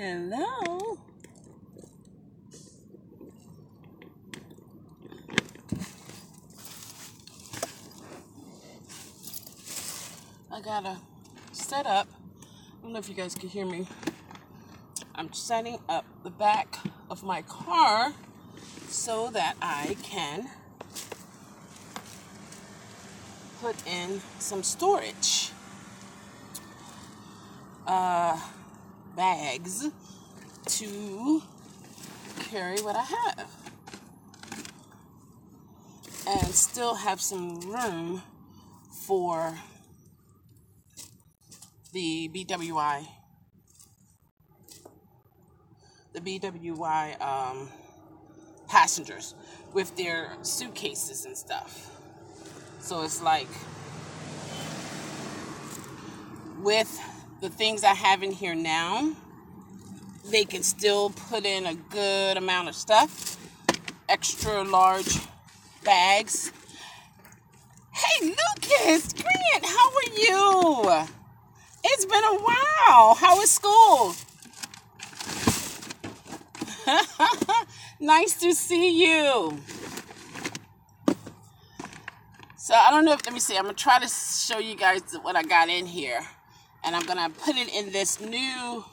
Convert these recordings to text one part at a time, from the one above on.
Hello. I gotta set up. I don't know if you guys can hear me. I'm setting up the back of my car so that I can put in some storage bags to carry what I have and still have some room for the BWI passengers with their suitcases and stuff. So it's like with the things I have in here now, they can still put in a good amount of stuff, extra large bags. Hey Lucas, Grant, how are you? It's been a while. How is school? Nice to see you. So I don't know if, let me see, I'm going to try to show you guys what I got in here. And I'm going to put it in this new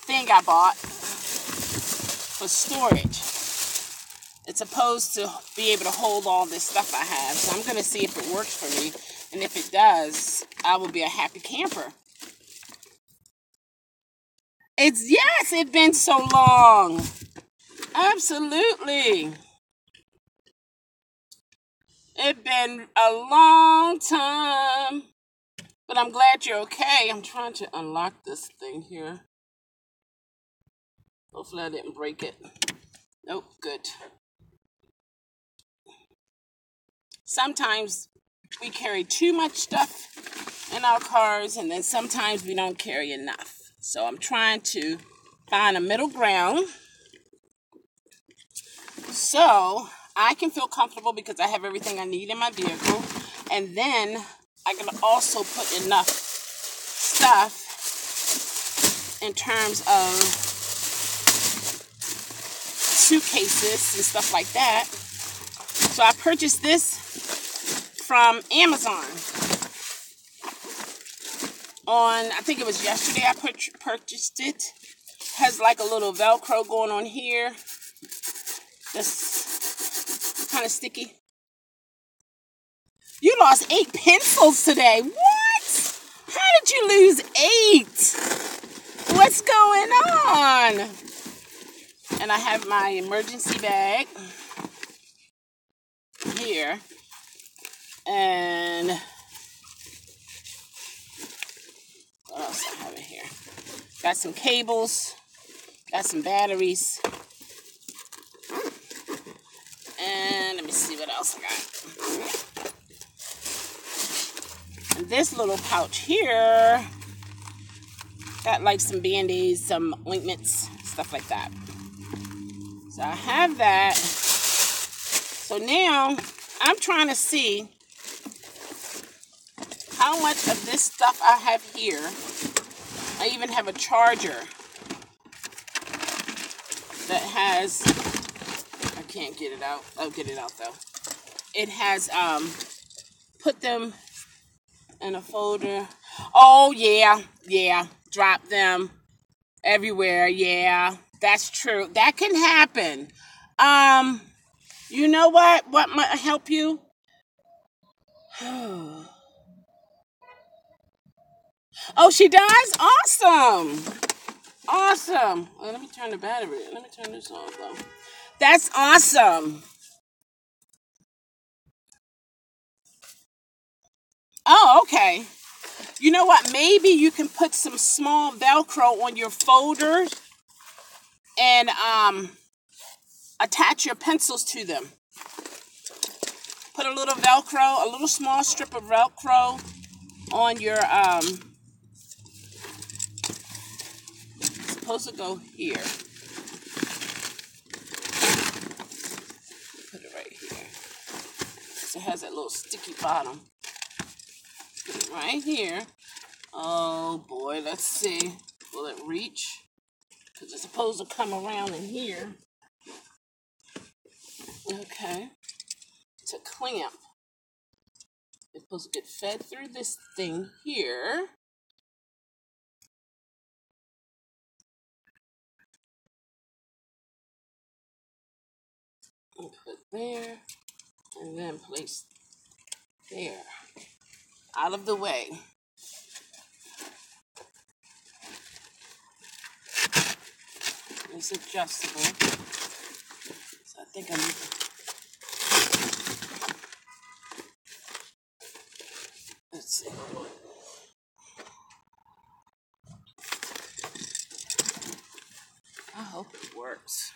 thing I bought for storage. It's supposed to be able to hold all this stuff I have. So I'm going to see if it works for me. And if it does, I will be a happy camper. Yes, it's been so long. Absolutely. It's been a long time. But I'm glad you're okay. I'm trying to unlock this thing here. Hopefully I didn't break it. Nope, good. Sometimes we carry too much stuff in our cars, and then sometimes we don't carry enough. So I'm trying to find a middle ground so I can feel comfortable because I have everything I need in my vehicle. And then I can also put enough stuff in terms of suitcases and stuff like that. So I purchased this from Amazon. I think it was yesterday I purchased it. Has like a little Velcro going on here. That's kind of sticky. You lost 8 pencils today. What? How did you lose 8? What's going on? And I have my emergency bag here. And what else I have in here? Got some cables. Got some batteries. And let me see what else I got. And this little pouch here got like some Band-Aids, some ointments, stuff like that. So I have that. So now I'm trying to see how much of this stuff I have here. I even have a charger that has, I can't get it out. I'll get it out though. It has put them in a folder. Oh yeah, drop them everywhere. Yeah, that's true. That can happen. You know what? What might help you? Oh, she does? Awesome. Awesome. Well, let me turn the battery. Let me turn this off though. That's awesome. Oh, okay. You know what? Maybe you can put some small Velcro on your folders and attach your pencils to them. Put a little Velcro, a little small strip of Velcro on your it's supposed to go here. Put it right here. So it has that little sticky bottom. Put it right here. Oh boy, let's see. Will it reach? Because it's supposed to come around in here. Okay. To clamp. It's supposed to get fed through this thing here. And put there. And then place there. Out of the way. It's adjustable. So I think I need to, let's see. I hope it works.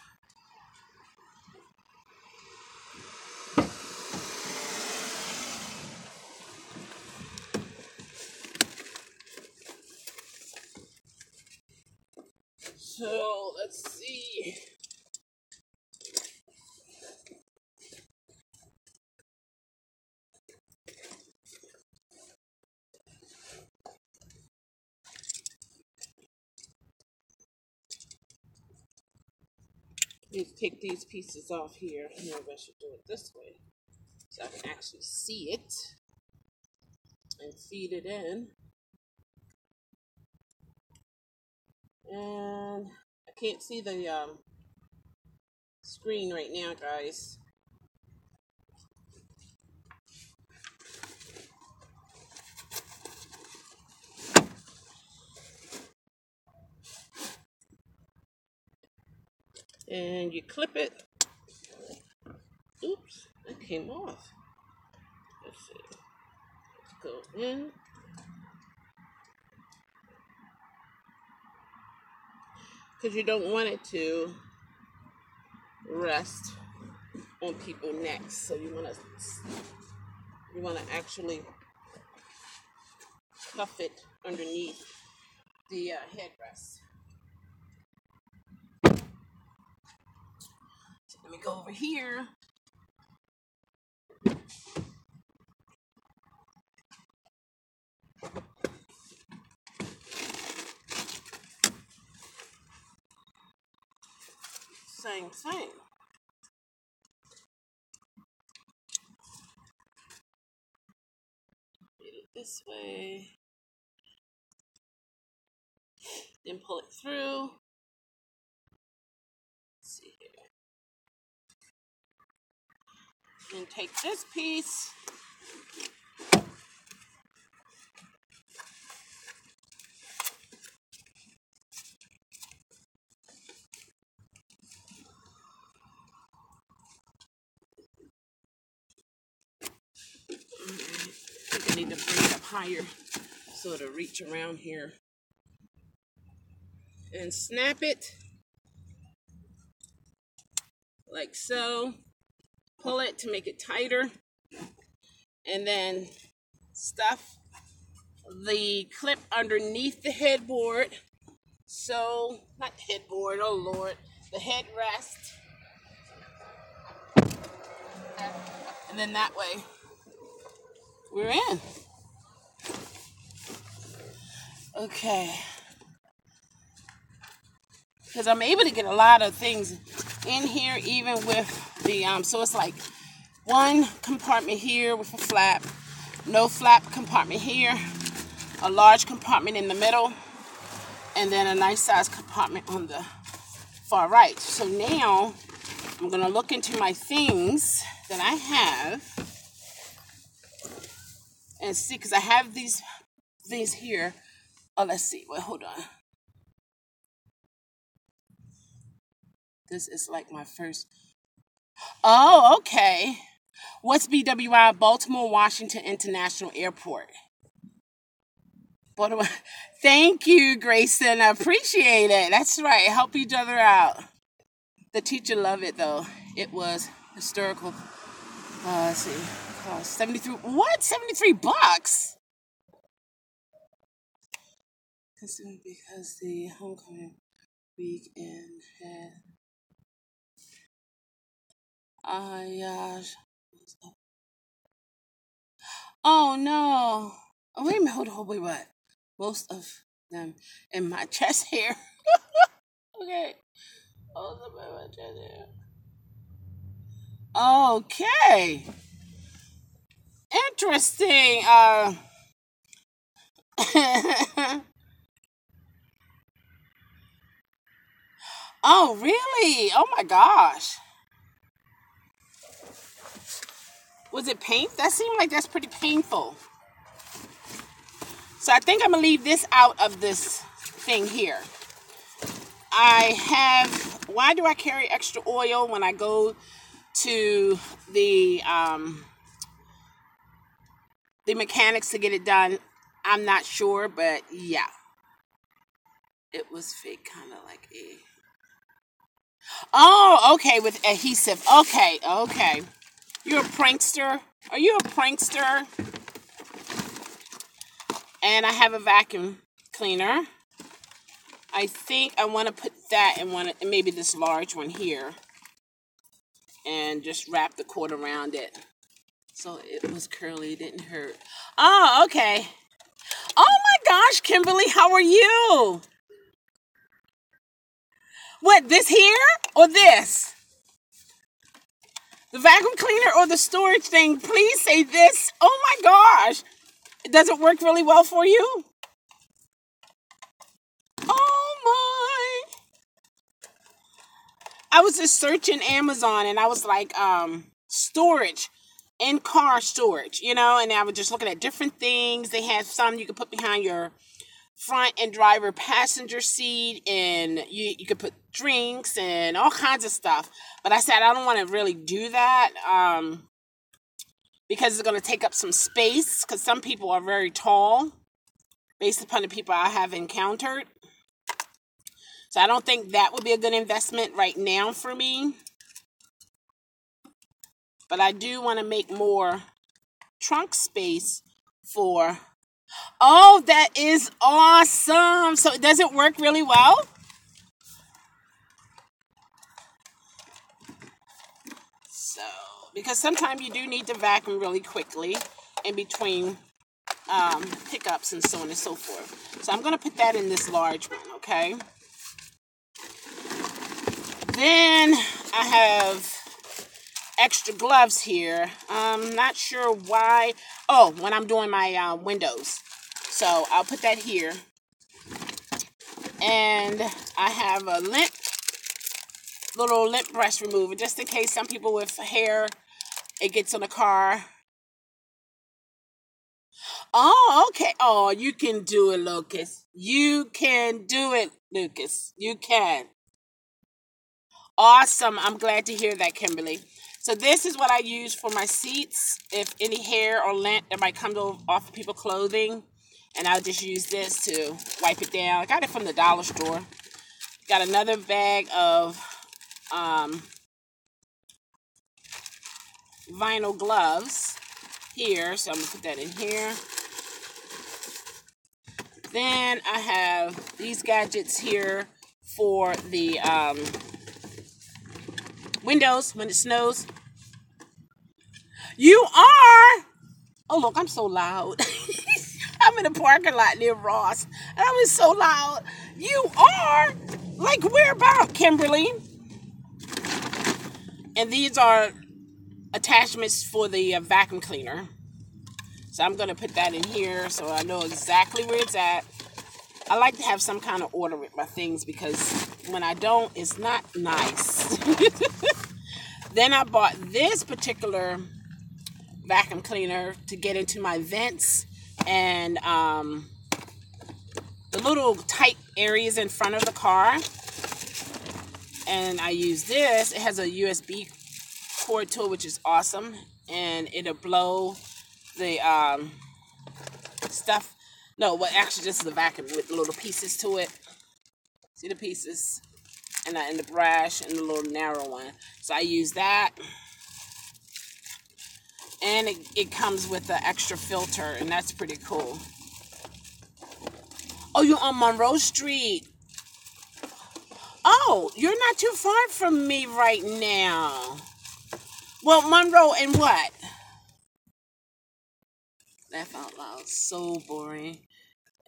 So let's see. Need to take these pieces off here. Maybe I should do it this way so I can actually see it and feed it in. And I can't see the screen right now, guys. And you clip it. Oops, that came off. Let's see. Let's go in. Because you don't want it to rest on people's necks. So you want to actually cuff it underneath the headrest. So let me go over here. Same thing. Get it this way. Then pull it through. Let's see here. Then take this piece. I think I need to bring it up higher so it'll reach around here. And snap it like so. Pull it to make it tighter. And then stuff the clip underneath the headboard. So, not the headboard, oh Lord, the headrest. And then that way, we're in. Okay. Because I'm able to get a lot of things in here, even with the, so it's like one compartment here with a flap, no flap compartment here, a large compartment in the middle, and then a nice size compartment on the far right. So now I'm going to look into my things that I have and see, because I have these here. Oh, let's see. Well, hold on. This is like my first. Oh, okay. What's BWI? Baltimore Washington International Airport. Thank you, Grayson. I appreciate it. That's right. Help each other out. The teacher loved it, though. It was historical. Let's see. Cost 73. What? $73? Because the homecoming weekend had. Gosh. Oh, no. Oh, wait a minute. Hold on. Wait, what? Most of them in my chest hair. Okay. All of them in my chest hair. Okay. Interesting. Oh, really? Oh my gosh. Was it pain? That seemed like that's pretty painful. So I think I'm gonna leave this out of this thing here. I have. Why do I carry extra oil when I go to the mechanics to get it done? I'm not sure, but yeah, it was fake, kind of like a. Oh, okay, with adhesive. Okay, okay. You're a prankster. Are you a prankster? And I have a vacuum cleaner. I think I want to put that in one, maybe this large one here, and just wrap the cord around it. So it was curly, it didn't hurt. Oh, okay. Oh my gosh, Kimberly, how are you? What, this here or this? The vacuum cleaner or the storage thing? Please say this. Oh my gosh. Does it work really well for you? Oh my. I was just searching Amazon and I was like, storage, in-car storage, and I was just looking at different things. They had some you could put behind your front and driver passenger seat, and you could put drinks and all kinds of stuff. But I said I don't want to really do that because it's going to take up some space, because some people are very tall based upon the people I have encountered. So I don't think that would be a good investment right now for me. But I do want to make more trunk space for... Oh, that is awesome. So does it work really well? So, because sometimes you do need to vacuum really quickly in between pickups and so on and so forth. So I'm going to put that in this large one, okay? Then I have extra gloves here. I'm not sure why. Oh, when I'm doing my windows. So I'll put that here. And I have a little lint brush remover, just in case some people with hair, it gets on the car. Oh, okay. Oh, you can do it, Lucas. You can do it, Lucas. You can. Awesome. I'm glad to hear that, Kimberly. So this is what I use for my seats. If any hair or lint that might come off of people's clothing, and I'll just use this to wipe it down. I got it from the dollar store. Got another bag of vinyl gloves here, so I'm gonna put that in here. Then I have these gadgets here for the windows when it snows. You are. Oh look, I'm so loud. I'm in a parking lot near Ross, and I was so loud. You are. Like, where about, Kimberly? And these are attachments for the vacuum cleaner. So I'm going to put that in here so I know exactly where it's at. I like to have some kind of order with my things, because when I don't, it's not nice. Then I bought this particular vacuum cleaner to get into my vents and the little tight areas in front of the car. And I use this. It has a USB cord to it, which is awesome. And it'll blow the stuff. No, well, actually, this is the vacuum with the little pieces to it. See the pieces? And the brush and the little narrow one. So I use that. And it comes with the extra filter, and that's pretty cool. Oh, you're on Monroe Street. Oh, you're not too far from me right now. Well, Monroe and what? Laugh out loud. So boring.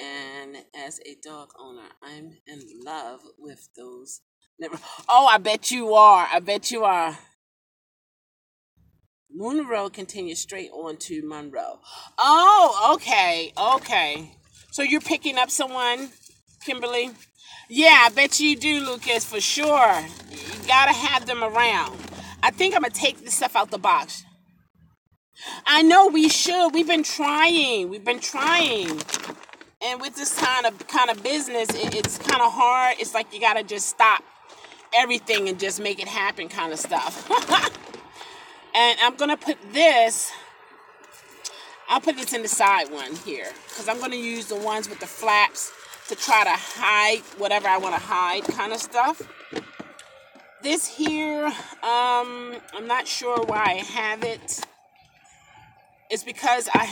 And as a dog owner, I'm in love with those. Oh, I bet you are. I bet you are. Monroe continues straight on to Monroe. Oh, okay. Okay. So you're picking up someone, Kimberly? Yeah, I bet you do, Lucas, for sure. You gotta have them around. I think I'm gonna take this stuff out the box. I know we should. We've been trying. We've been trying. And with this kind of business, it's kind of hard. It's like you gotta just stop everything and just make it happen, kind of stuff. And I'm gonna put this. I'll put this in the side one here because I'm gonna use the ones with the flaps to try to hide whatever I want to hide, kind of stuff. This here, I'm not sure why I have it. It's because I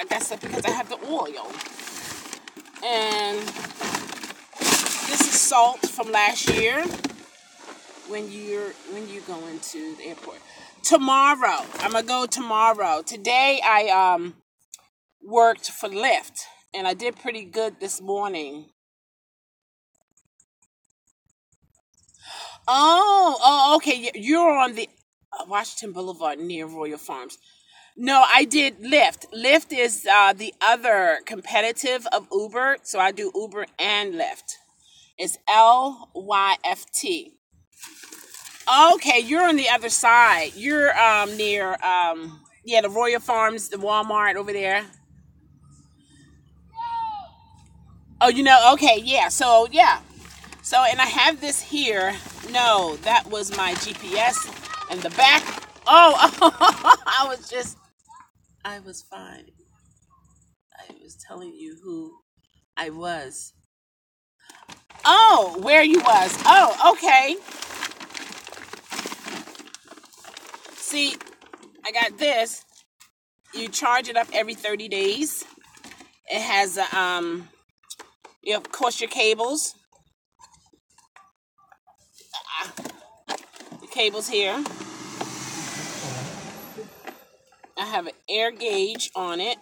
guess because I have the oil. And this is salt from last year when you go into the airport. Tomorrow, I'm gonna go tomorrow. Today I worked for Lyft and I did pretty good this morning. Oh, okay. You're on the Washington Boulevard near Royal Farms. No, I did Lyft. Lyft is the other competitive of Uber. So I do Uber and Lyft. It's Lyft. Okay, you're on the other side. You're near the Royal Farms, the Walmart over there. Oh, okay, yeah. So yeah. So and I have this here. No, that was my GPS in the back. Oh, I was fine. I was telling you who I was. Oh, where you was. Oh, okay. See, I got this. You charge it up every 30 days. It has of course your cables. The cables here. I have an air gauge on it.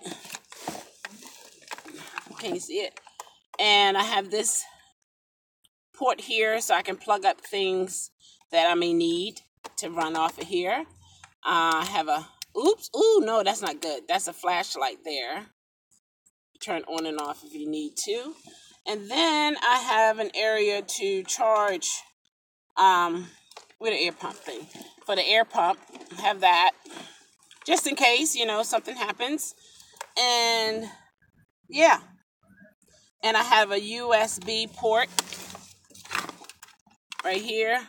Can you see it? And I have this port here so I can plug up things that I may need to run off of here. I have no, that's not good. That's a flashlight there. Turn on and off if you need to. And then I have an area to charge with an air pump thing. For the air pump, I have that. Just in case, something happens. And yeah. And I have a USB port right here.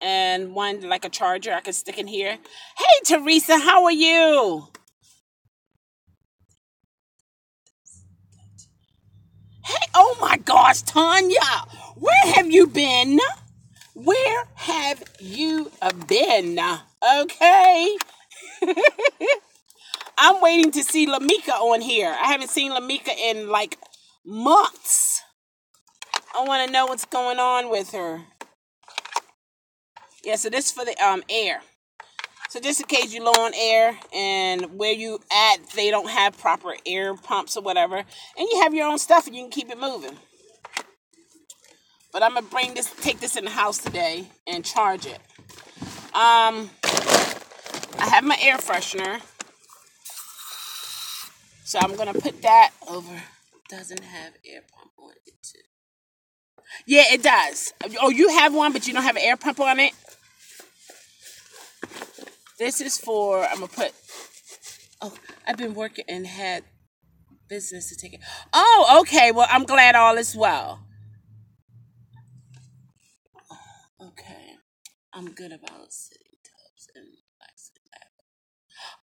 And one like a charger I can stick in here. Hey, Teresa, how are you? Hey, oh my gosh, Tanya, where have you been? Where have you been? Okay. I'm waiting to see Lamika on here. I haven't seen Lamika in like months. I want to know what's going on with her. Yeah, so this is for the air. So just in case you're low on air and where you at, they don't have proper air pumps or whatever. And you have your own stuff and you can keep it moving. But I'm going to take this in the house today and charge it. I have my air freshener. So I'm going to put that over. It doesn't have air pump on it too. Yeah, it does. Oh, you have one, but you don't have an air pump on it? This is for, I'm going to put, I've been working and had business to take it. Oh, okay. Well, I'm glad all is well. Okay. I'm good about sitting tubs and relaxing.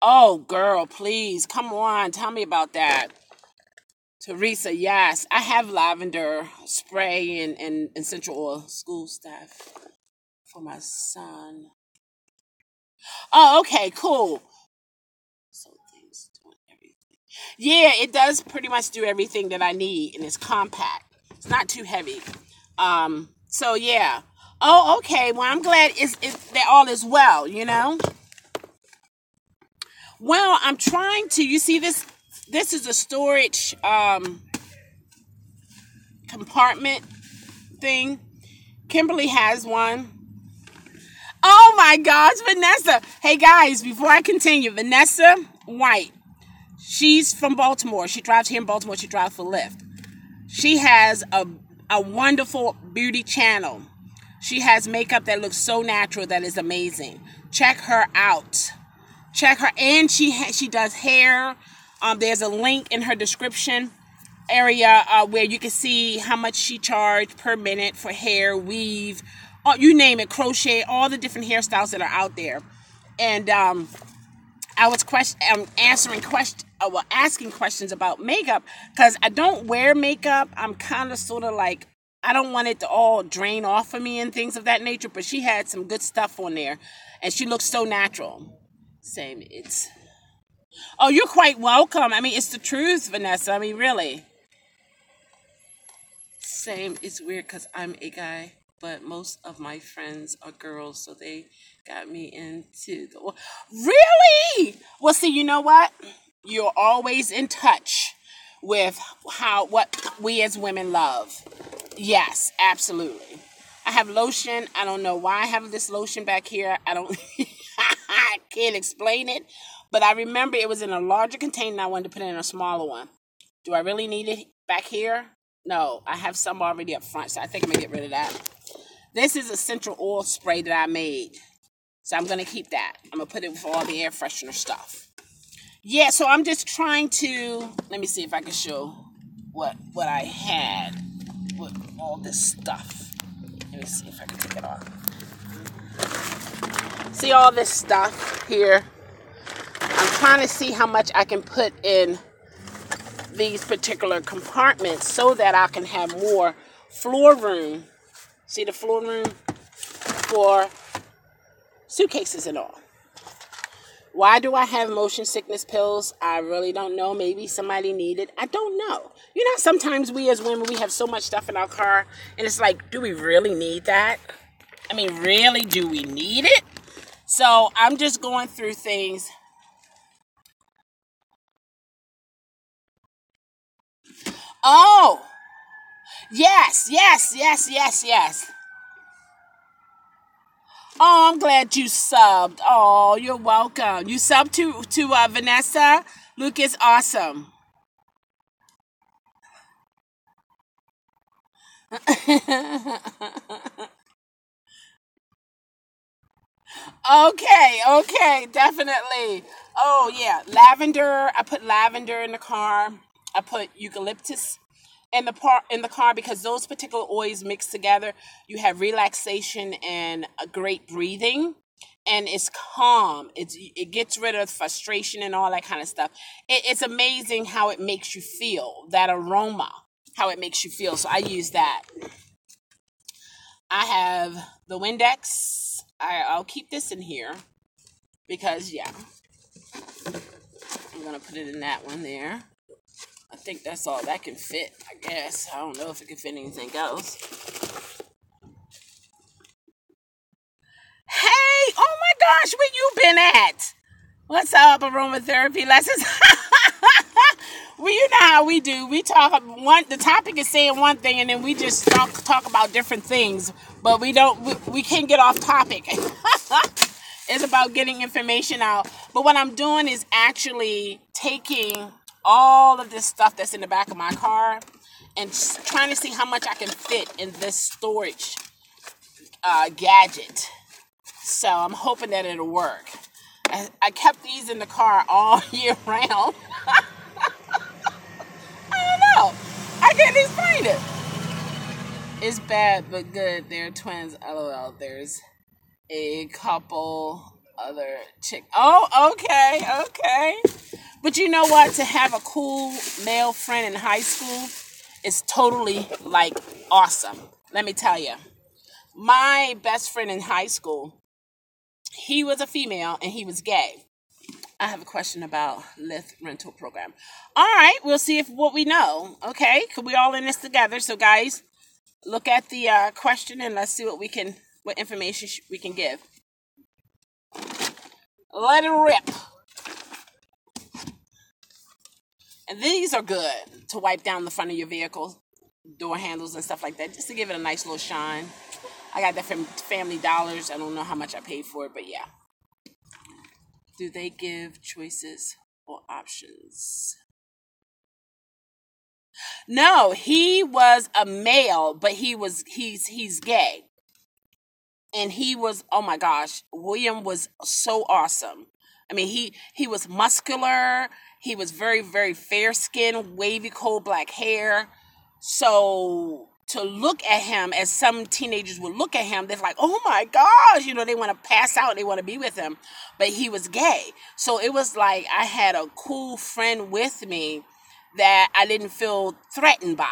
Oh, girl, please. Come on. Tell me about that. Teresa, yes. I have lavender spray and essential oil school stuff for my son. Oh, okay, cool. So things doing everything. Yeah, it does pretty much do everything that I need, and it's compact. It's not too heavy. So yeah. Oh, okay. Well, I'm glad that all is well. Well, I'm trying to. You see this This is a storage compartment thing. Kimberly has one. Oh my gosh, Vanessa. Hey guys, before I continue, Vanessa White. She's from Baltimore. She drives here in Baltimore. She drives for Lyft. She has a wonderful beauty channel. She has makeup that looks so natural that is amazing. Check her out. Check her, and she does hair. There's a link in her description area where you can see how much she charged per minute for hair, weave, you name it, crochet, all the different hairstyles that are out there. And I was asking questions about makeup because I don't wear makeup. I'm kind of sort of like, I don't want it to all drain off of me and things of that nature. But she had some good stuff on there, and she looks so natural. Same, it's. Oh, you're quite welcome. I mean, it's the truth, Vanessa. I mean, really. Same. It's weird because I'm a guy, but most of my friends are girls, so they got me into the. Really? Well, see, you know what? You're always in touch with what we as women love. Yes, absolutely. I have lotion. I don't know why I have this lotion back here. I don't. I can't explain it, but I remember it was in a larger container. And I wanted to put it in a smaller one. Do I really need it back here? No, I have some already up front, so I think I'm going to get rid of that. This is essential oil spray that I made, so I'm going to keep that. I'm going to put it with all the air freshener stuff. Yeah, so I'm just trying to, let me see if I can show what I had with all this stuff. Let me see if I can take it off. See all this stuff here? I'm trying to see how much I can put in these particular compartments so that I can have more floor room. See the floor room for suitcases and all. Why do I have motion sickness pills? I really don't know. Maybe somebody needed. I don't know. You know, sometimes we as women, we have so much stuff in our car, and it's like, do we really need that? I mean, really, do we need it? So I'm just going through things. Oh, yes. Oh, I'm glad you subbed. Oh, you're welcome. You subbed to Vanessa. Luke is awesome. Okay, definitely. Oh yeah, lavender. I put lavender in the car. I put eucalyptus in the car because those particular oils mixed together, you have relaxation and a great breathing, and it's calm. It gets rid of frustration and all that kind of stuff. It's amazing how it makes you feel. That aroma, how it makes you feel. So I use that. I have the Windex. I'll keep this in here because, yeah, I'm going to put it in that one there. I think that's all that can fit, I guess. I don't know if it can fit anything else. Hey, oh my gosh, where you been at? What's up, aromatherapy lessons? Well, you know how we do. We talk the topic is saying one thing, and then we just talk about different things, but we can't get off topic. It's about getting information out. But what I'm doing is actually taking all of this stuff that's in the back of my car and trying to see how much I can fit in this storage gadget. So I'm hoping that it'll work. I kept these in the car all year round. I don't know. I can't explain it. It's bad but good. They're twins. LOL. There's a couple other Oh, okay. But you know what? To have a cool male friend in high school is totally, like, awesome. Let me tell you. My best friend in high school, he was a female and he was gay. I have a question about Lyft rental program. All right, we'll see what we know. Okay, because we all in this together. So, guys, look at the question and let's see what information we can give. Let it rip. And these are good to wipe down the front of your vehicle, door handles and stuff like that, just to give it a nice little shine. I got that from Family Dollars. I don't know how much I paid for it, but yeah. Do they give choices or options? No, he was a male, but he's gay. And he was, oh my gosh, William was so awesome. I mean, he was muscular. He was very, very fair skinned, wavy, coal black hair. So to look at him, as some teenagers would look at him, they're like, oh my gosh, they want to pass out. They want to be with him. But he was gay. So it was like I had a cool friend with me that I didn't feel threatened by,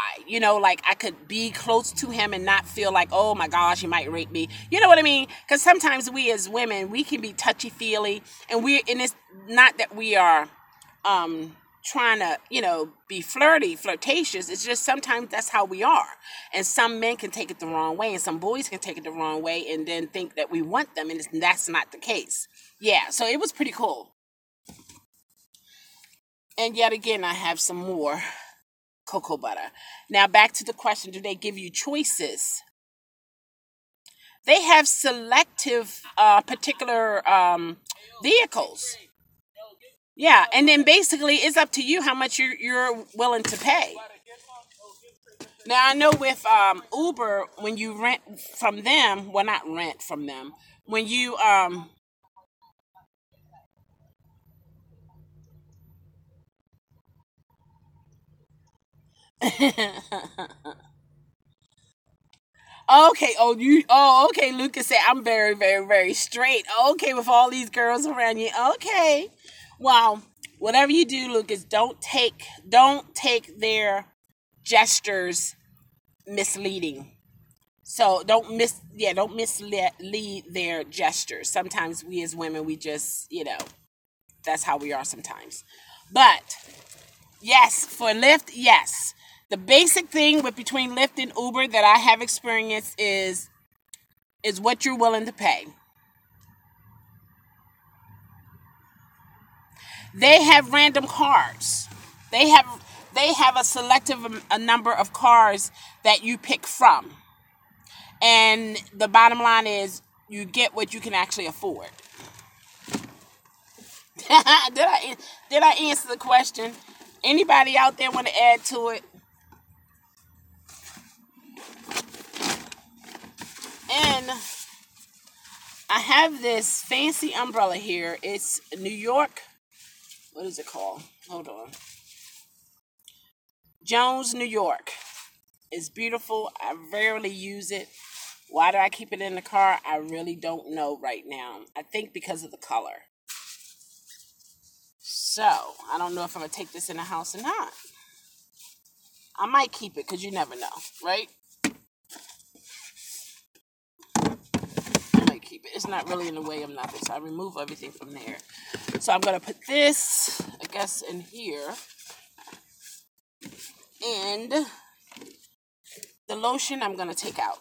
like I could be close to him and not feel like, oh my gosh, he might rape me. You know what I mean? Because sometimes we as women, we can be touchy-feely, and it's not that we are trying to, be flirtatious. It's just sometimes that's how we are. And some men can take it the wrong way, and some boys can take it the wrong way and then think that we want them, and that's not the case. Yeah, so it was pretty cool. And yet again, I have some more cocoa butter. Now, back to the question, do they give you choices? They have selective particular vehicles. Yeah, and then basically it's up to you how much you're willing to pay. Now, I know with Uber, when you rent from them, well, not rent from them, when you... Okay. Okay. Lucas said, I'm very, very, very straight. Okay. With all these girls around you. Okay. Well, whatever you do, Lucas, don't take their gestures misleading. So don't mislead their gestures. Sometimes we as women, we just, that's how we are sometimes. But yes, for Lyft, yes. The basic thing between Lyft and Uber that I have experienced is what you're willing to pay. They have random cars. They have a selective a number of cars that you pick from. And the bottom line is you get what you can actually afford. did I answer the question? Anybody out there want to add to it? And I have this fancy umbrella here. It's New York. What is it called? Hold on. Jones, New York. It's beautiful. I rarely use it. Why do I keep it in the car? I really don't know right now. I think because of the color. So, I don't know if I'm going to take this in the house or not. I might keep it because you never know, right? Keep it. It's not really in the way of nothing, so I remove everything from there. So I'm going to put this, I guess, in here. And the lotion I'm going to take out.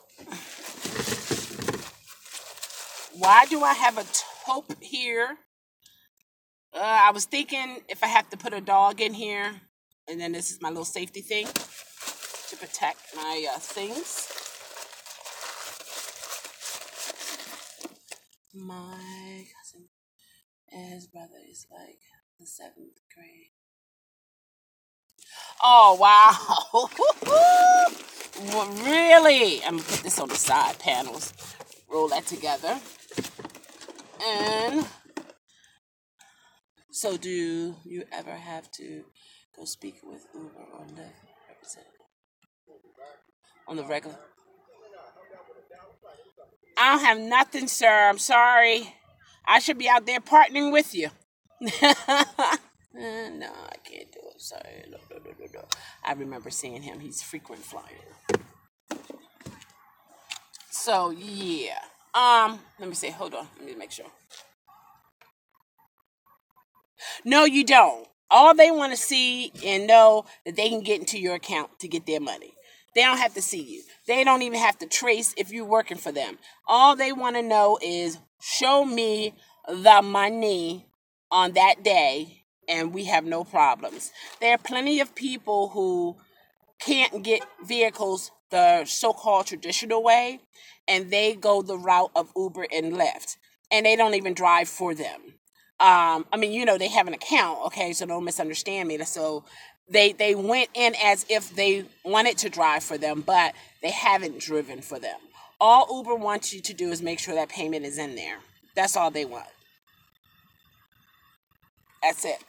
Why do I have a taupe here? I was thinking if I have to put a dog in here, and then this is my little safety thing to protect my things. My cousin and his brother is like the 7th grade. Oh, wow. Well, really? I'm going to put this on the side panels. Roll that together. And so do you ever have to go speak with Uber or Lyft representative on the regular? I don't have nothing, sir. I'm sorry. I should be out there partnering with you. No, I can't do it. Sorry. No. I remember seeing him. He's a frequent flyer. So, yeah. Let me see. Hold on. Let me make sure. No, you don't. All they want to see and know that they can get into your account to get their money. They don't have to see you. They don't even have to trace if you're working for them. All they want to know is show me the money on that day and we have no problems. There are plenty of people who can't get vehicles the so-called traditional way, and they go the route of Uber and Lyft, and they don't even drive for them. I mean, they have an account, okay, so don't misunderstand me. So they went in as if they wanted to drive for them, but they haven't driven for them. All Uber wants you to do is make sure that payment is in there. That's all they want. That's it.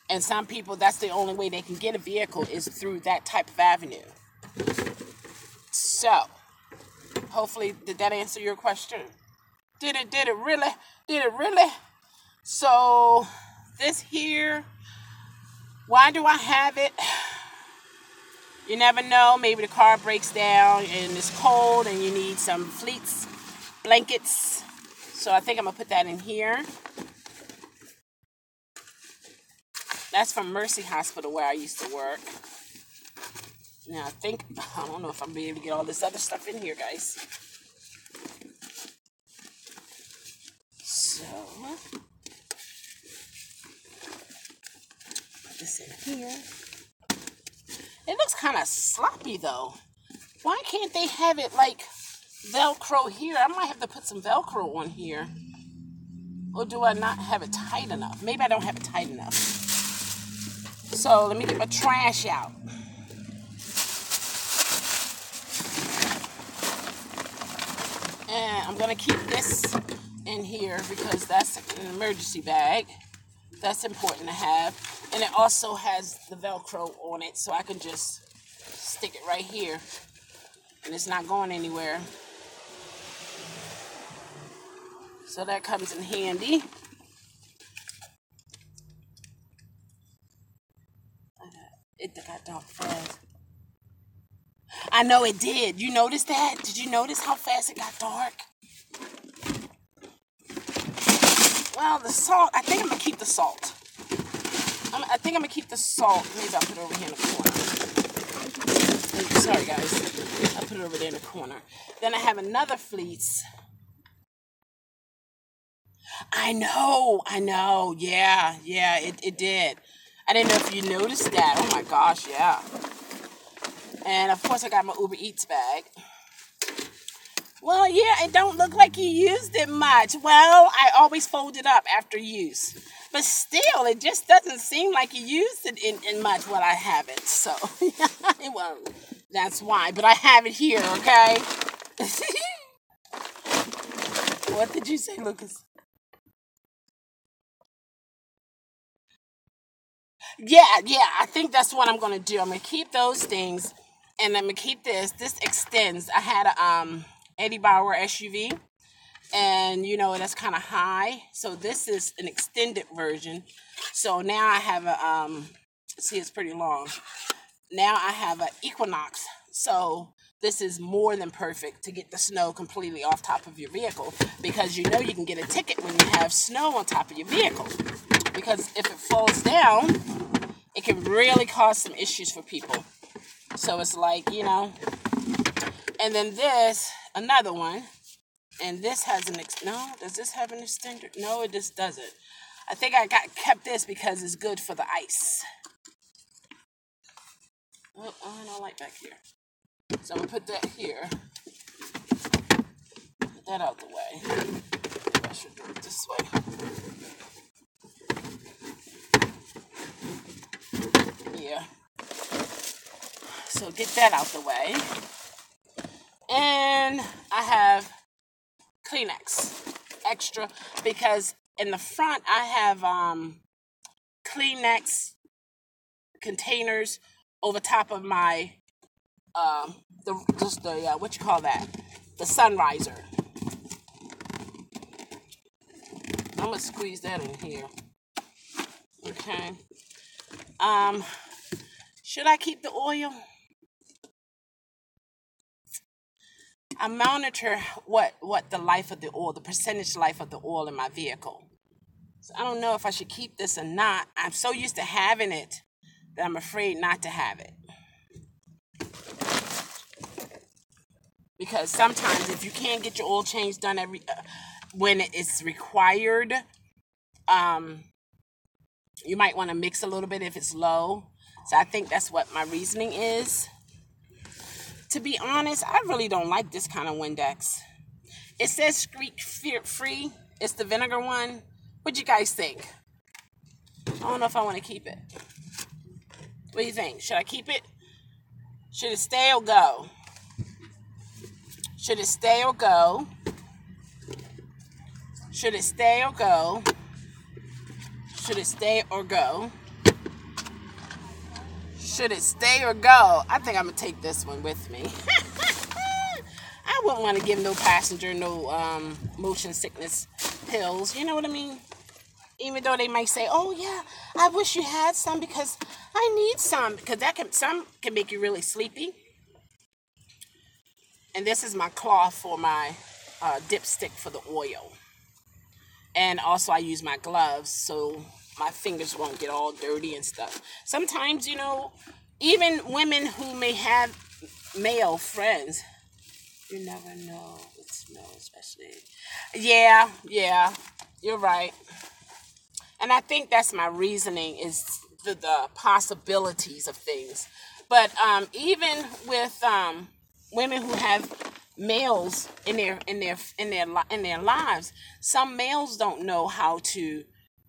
And some people, that's the only way they can get a vehicle is through that type of avenue. So, hopefully, did that answer your question? Did it really? Did it really? So, this here, why do I have it? You never know. Maybe the car breaks down and it's cold and you need some fleece, blankets. So, I think I'm going to put that in here. That's from Mercy Hospital where I used to work. Now, I don't know if I'm be able to get all this other stuff in here, guys. So, put this in here. It looks kind of sloppy, though. Why can't they have it, like, Velcro here? I might have to put some Velcro on here. Or do I not have it tight enough? Maybe I don't have it tight enough. So, let me get my trash out. And I'm going to keep this in here because that's an emergency bag. That's important to have. And it also has the Velcro on it, so I can just stick it right here. And it's not going anywhere. So that comes in handy. It got dark fast. I know it did. You notice that? Did you notice how fast it got dark? Well, the salt, I think I'm going to keep the salt. I think I'm going to keep the salt. Maybe I'll put it over here in the corner. Sorry, guys. I'll put it over there in the corner. Then I have another fleece. I know. Yeah, it did. I didn't know if you noticed that. Oh, my gosh, yeah. And, of course, I got my Uber Eats bag. Well, yeah, it don't look like you used it much. Well, I always fold it up after use. But still, it just doesn't seem like you used it in much. Well, I haven't, so. Well, that's why. But I have it here, okay? What did you say, Lucas? Yeah, I think that's what I'm going to do. I'm going to keep those things, and I'm going to keep this. This extends. I had a Eddie Bauer SUV, and that's kind of high. So this is an extended version. So now I have a, see, it's pretty long. Now I have an Equinox. So this is more than perfect to get the snow completely off top of your vehicle, because you can get a ticket when you have snow on top of your vehicle. Because if it falls down, it can really cause some issues for people. So it's like, and then this, another one, and this has no, does this have an extender? No, it just doesn't. I think I kept this because it's good for the ice. Oh, I don't like back here. So I'm going to put that here. Put that out the way. I should do it this way. Yeah. So get that out the way. And I have Kleenex extra, because in the front I have Kleenex containers over top of my what you call that? The sunriser. I'm gonna squeeze that in here. Okay. Should I keep the oil? I monitor what the life of the oil, the percentage life of the oil in my vehicle. So I don't know if I should keep this or not. I'm so used to having it that I'm afraid not to have it. Because sometimes if you can't get your oil change done when it is required, Um, you might want to mix a little bit if it's low. So I think that's what my reasoning is. To be honest, I really don't like this kind of Windex. It says squeak free. It's the vinegar one. What do you guys think? I don't know if I want to keep it. What do you think? Should I keep it? Should it stay or go? Should it stay or go? Should it stay or go? Should it stay or go? Should it stay or go? I think I'm going to take this one with me. I wouldn't want to give no passenger no motion sickness pills. You know what I mean? Even though they might say, oh, yeah, I wish you had some because I need some. Because some can make you really sleepy. And this is my cloth for my dipstick for the oil. And also I use my gloves so my fingers won't get all dirty and stuff. Sometimes, even women who may have male friends, you never know with smell, especially. Yeah, you're right. And I think that's my reasoning is the possibilities of things. But even with women who have males in their lives, some males don't know how to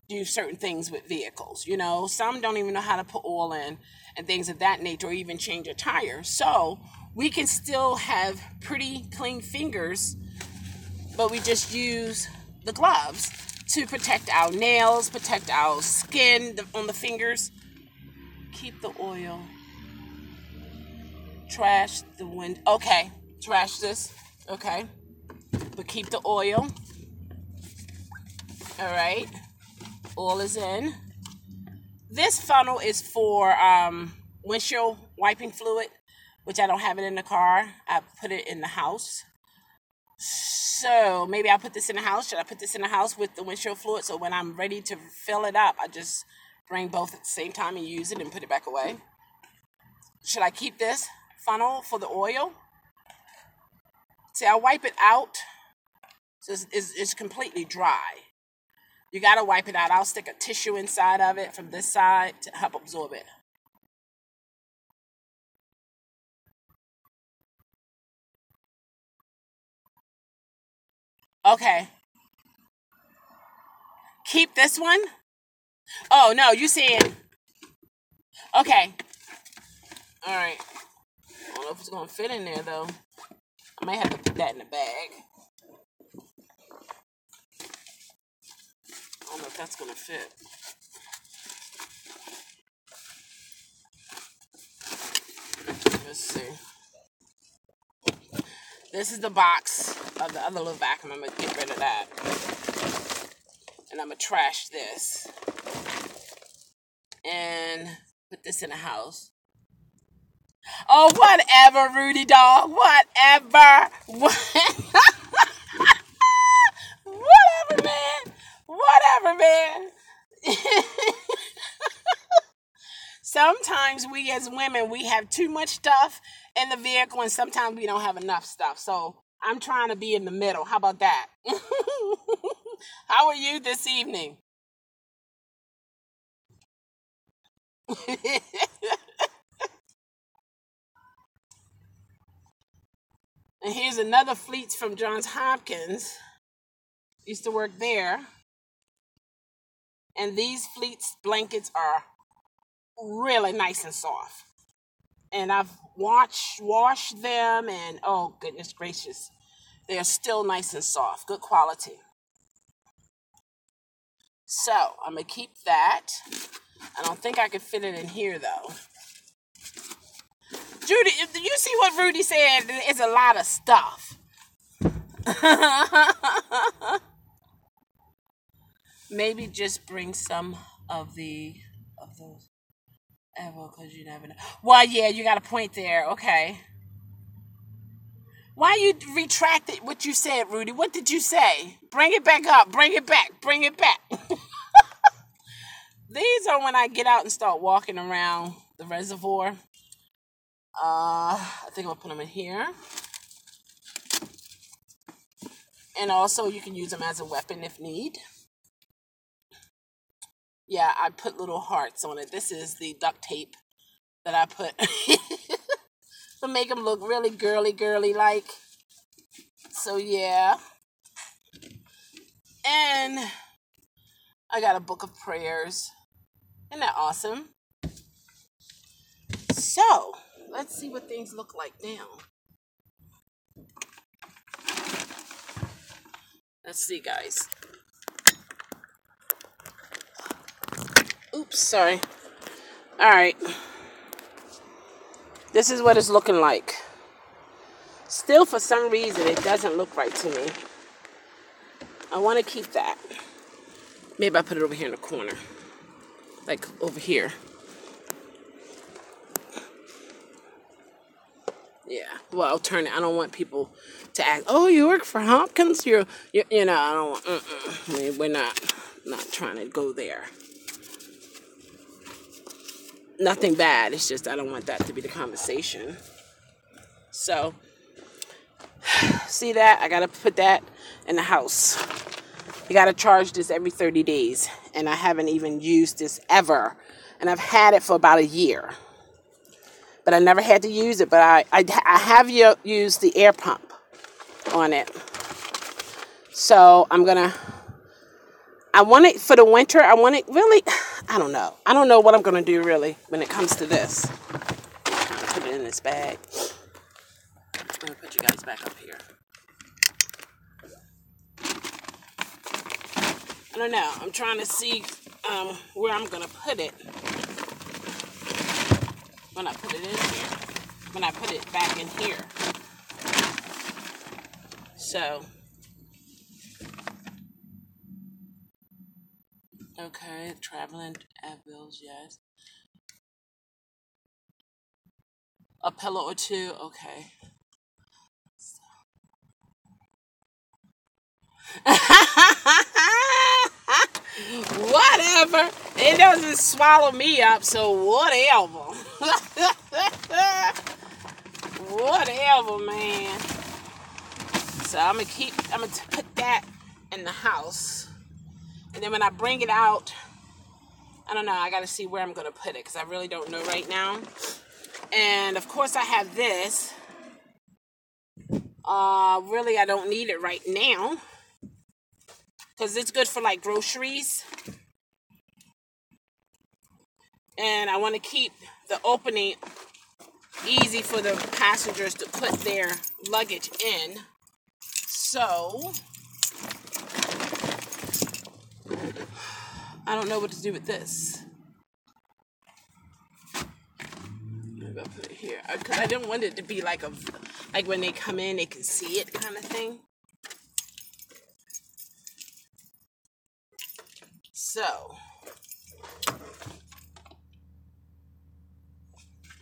do certain things with vehicles. Some don't even know how to put oil in and things of that nature, or even change a tire. So we can still have pretty clean fingers, but we just use the gloves to protect our nails, protect our skin on the fingers. Keep the oil. Trash the wind. Okay, trash this. Okay, but keep the oil. All right, oil is in. This funnel is for windshield wiping fluid, which I don't have it in the car. I put it in the house. So maybe I'll put this in the house. Should I put this in the house with the windshield fluid? So when I'm ready to fill it up, I just bring both at the same time and use it and put it back away. Should I keep this funnel for the oil? See, I wipe it out so it's completely dry. You got to wipe it out. I'll stick a tissue inside of it from this side to help absorb it. Okay. Keep this one? Oh, no, you saying... Okay. All right. I don't know if it's going to fit in there, though. I might have to put that in the bag. I don't know if that's going to fit. Let's see. This is the box of the other little vacuum. I'm going to get rid of that. And I'm going to trash this. And put this in the house. Oh, whatever, Rudy dog. Whatever. Whatever, man. Whatever, man. Sometimes we as women, we have too much stuff in the vehicle, and sometimes we don't have enough stuff. So I'm trying to be in the middle. How about that? How are you this evening? And here's another fleece from Johns Hopkins. Used to work there. And these fleece blankets are really nice and soft. And I've washed them, and oh goodness gracious, they're still nice and soft, good quality. So I'm gonna keep that. I don't think I could fit it in here though. Judy, do you see what Rudy said? It's a lot of stuff. Maybe just bring some of those. Well, because you never know. Well, yeah, you got a point there. Okay. Why you retracted what you said, Rudy? What did you say? Bring it back up. Bring it back. Bring it back. These are when I get out and start walking around the reservoir. I think I'll put them in here. And also, you can use them as a weapon if need. Yeah, I put little hearts on it. This is the duct tape that I put to make them look really girly like. So yeah. And I got a book of prayers. Isn't that awesome? So, let's see what things look like now. Let's see, guys. Oops, sorry. All right. This is what it's looking like. Still, for some reason, it doesn't look right to me. I want to keep that. Maybe I put it over here in the corner. Like over here. Yeah. Well, I'll turn it. I don't want people to ask, oh, you work for Hopkins? You know, I don't want, I mean, we're not trying to go there. Nothing bad. It's just I don't want that to be the conversation. So, see that? I got to put that in the house. You got to charge this every 30 days. And I haven't even used this ever. And I've had it for about a year. But I never had to use it. But I have used the air pump on it. So I'm going to... I want it for the winter. I want it really... I don't know. I don't know what I'm going to do really when it comes to this. Put it in this bag. I'm going to put you guys back up here. I don't know. I'm trying to see where I'm going to put it. When I put it in here. When I put it back in here. So. Okay. Traveling ad bills, yes. A pillow or two. Okay. Whatever. It doesn't swallow me up, so whatever. Whatever, man. So I'm gonna put that in the house. And then when I bring it out, I don't know, I gotta see where I'm gonna put it because I really don't know right now. And of course I have this. Really I don't need it right now. Because it's good for like groceries. And I want to keep the opening easy for the passengers to put their luggage in. So, I don't know what to do with this. Maybe I'll put it here. Because I didn't want it to be like when they come in, they can see it kind of thing. So,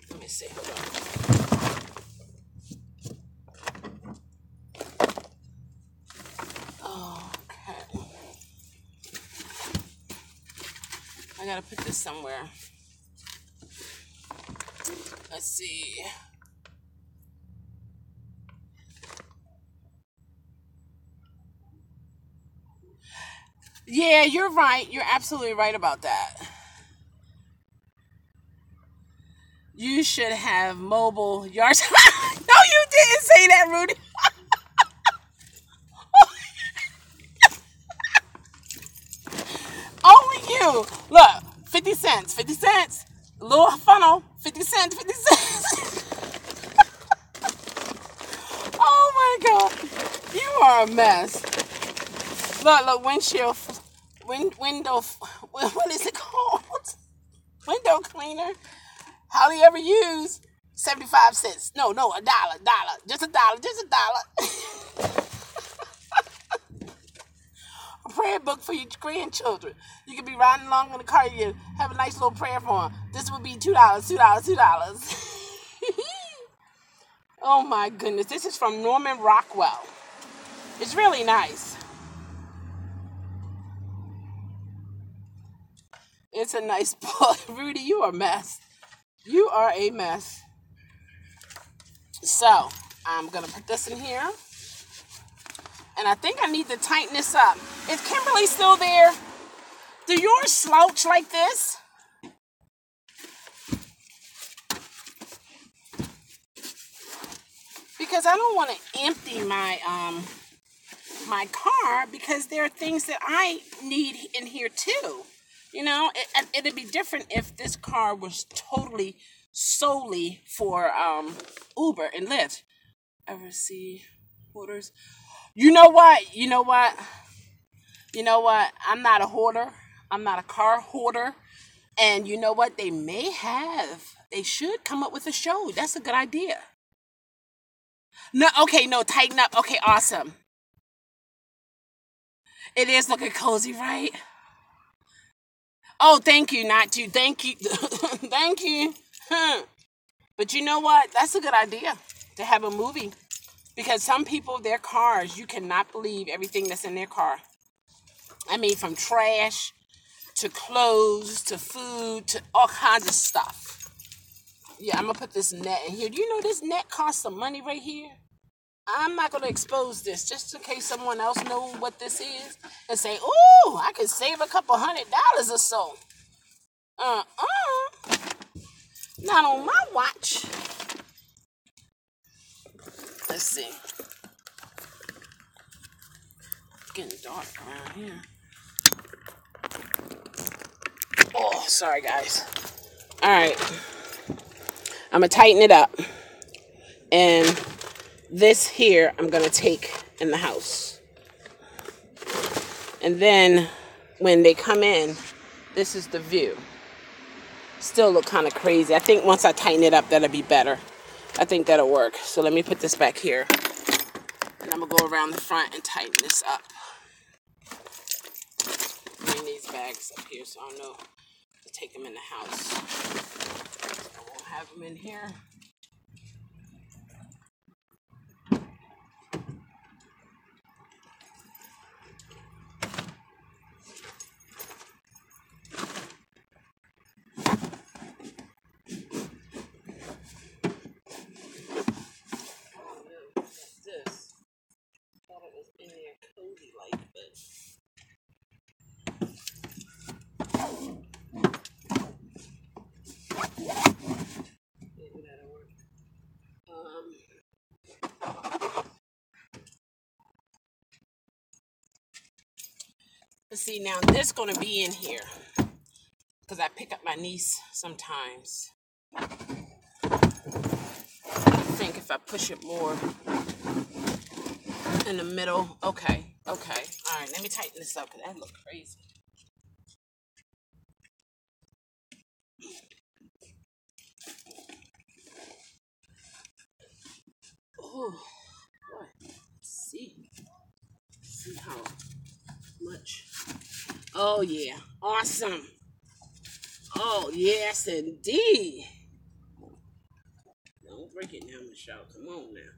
let me see. Hold on. Okay. I gotta put this somewhere. Let's see. Yeah, you're right. You're absolutely right about that. You should have mobile yards. No, you didn't say that, Rudy. Only you. Look, 50 cents. 50 cents. A little funnel. 50 cents. 50 cents. Oh, my God. You are a mess. Look, windshield, window, what is it called? Window cleaner. Hardly ever use 75 cents. No, $1. Just $1. A prayer book for your grandchildren. You can be riding along in the car, you have a nice little prayer for them. This would be $2. Oh my goodness. This is from Norman Rockwell. It's really nice. It's a nice book. Rudy, you are a mess. You are a mess. So, I'm going to put this in here. And I think I need to tighten this up. Is Kimberly still there? Do yours slouch like this? Because I don't want to empty my car because there are things that I need in here too. You know, it'd be different if this car was totally solely for Uber and Lyft. Ever see hoarders? You know what? You know what? You know what? I'm not a hoarder. I'm not a car hoarder. And you know what? They should come up with a show. That's a good idea. No, okay, no, tighten up. Okay, awesome. It is looking cozy, right? Oh, thank you, not you. Thank you. Thank you. But you know what? That's a good idea to have a movie. Because some people, their cars, you cannot believe everything that's in their car. I mean, from trash to clothes to food to all kinds of stuff. Yeah, I'm going to put this net in here. Do you know this net costs some money right here? I'm not going to expose this just in case someone else knows what this is and say, ooh, I could save a couple $100 or so. Uh-uh. Not on my watch. Let's see. It's getting dark around here. Oh, sorry, guys. All right. I'm going to tighten it up. And this here, I'm going to take in the house. And then when they come in, this is the view. Still look kind of crazy. I think once I tighten it up, that'll be better. I think that'll work. So let me put this back here. And I'm going to go around the front and tighten this up. Bring these bags up here so I know to take them in the house. I won't have them in here. This. Thought it was in there cozy like, but maybe that'll work. Let's see now. This gonna be in here because I pick up my niece sometimes. I think if I push it more in the middle. Okay. All right. Let me tighten this up because that looks crazy. Oh, boy. Let's see how much. Oh yeah, awesome. Oh yes, indeed. Don't break it now, Michelle. Come on now.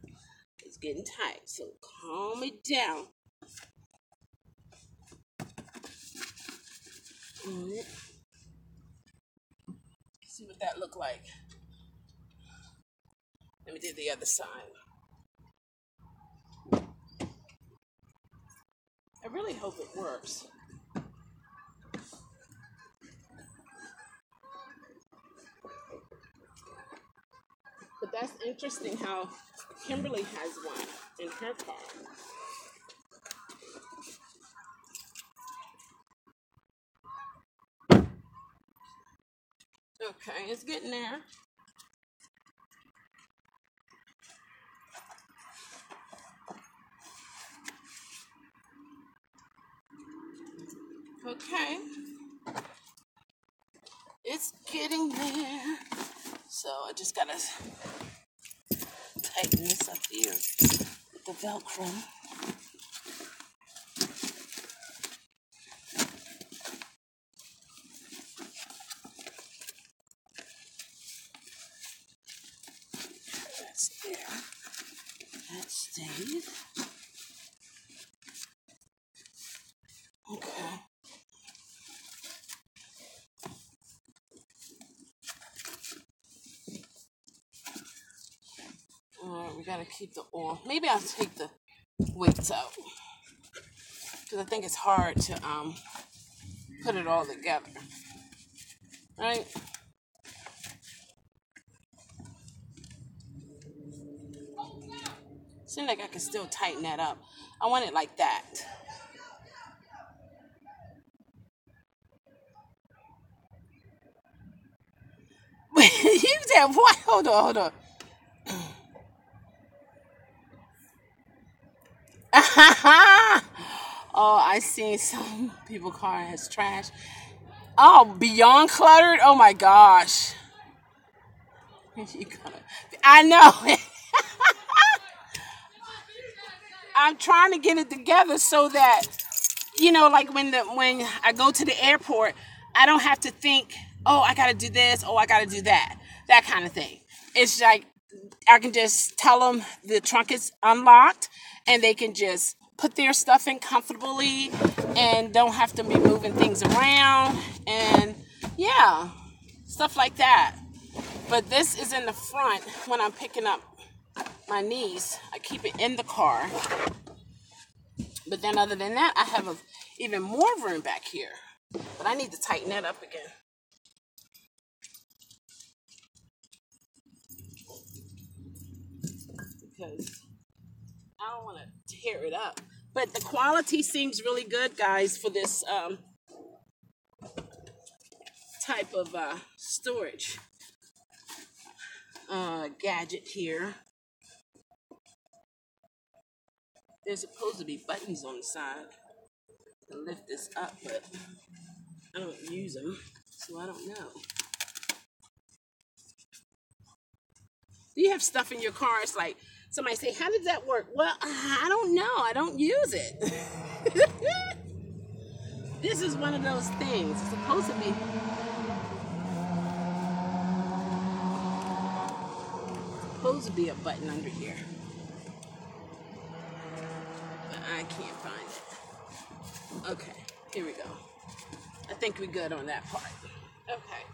It's getting tight, so calm it down. See what that look like. Let me do the other side. I really hope it works. But that's interesting how Kimberly has one in her car. Okay, it's getting there. Okay, it's getting there. So I just gotta tighten this up here with the Velcro. That's there. That stayed. Okay. We gotta keep the oil. Maybe I'll take the weights out because I think it's hard to put it all together. Right? Seems like I can still tighten that up. I want it like that. You said what? Hold on, hold on. Oh, I seen some people car has trash. Oh, beyond cluttered. Oh my gosh. I know. I'm trying to get it together so that like when I go to the airport, I don't have to think, oh, I gotta do this, oh, I gotta do that kind of thing. It's like I can just tell them the trunk is unlocked, and they can just put their stuff in comfortably, and don't have to be moving things around, and yeah, stuff like that. But this is in the front when I'm picking up my niece. I keep it in the car. But then other than that, I have even more room back here. But I need to tighten that up again. Because I don't want to tear it up. But the quality seems really good, guys, for this type of storage gadget here. There's supposed to be buttons on the side to lift this up, but I don't use them, so I don't know. Do you have stuff in your car? It's like somebody say, "How does that work?" Well, I don't know. I don't use it. This is one of those things. It's supposed to be a button under here, but I can't find it. Okay, here we go. I think we're good on that part. Okay.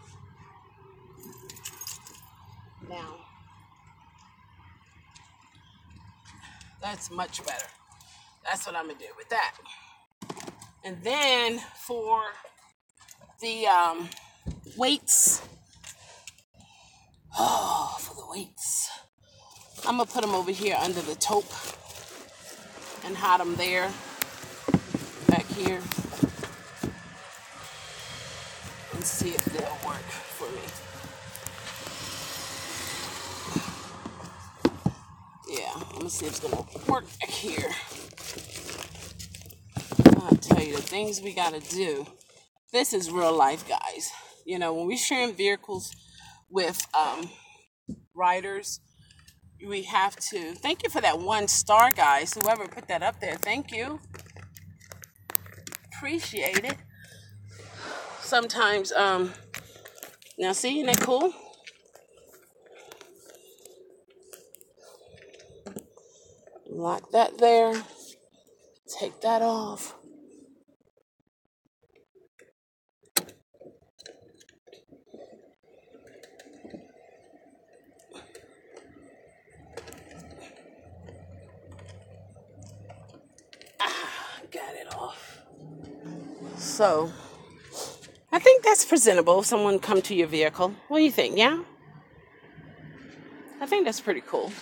Now, that's much better. That's what I'm gonna do with that. And then for the weights, for the weights, I'm gonna put them over here under the taupe and hide them there, back here, and see if they'll work for me. Yeah, I'm gonna see if it's gonna work back here. I'll tell you the things we gotta do. This is real life, guys. When we're sharing vehicles with riders, we have to. Thank you for that 1 star, guys. Whoever put that up there, thank you. Appreciate it. Sometimes, now see, isn't that cool? Lock that there. Take that off. Got it off. So, I think that's presentable. If someone come to your vehicle. What do you think? Yeah? I think that's pretty cool.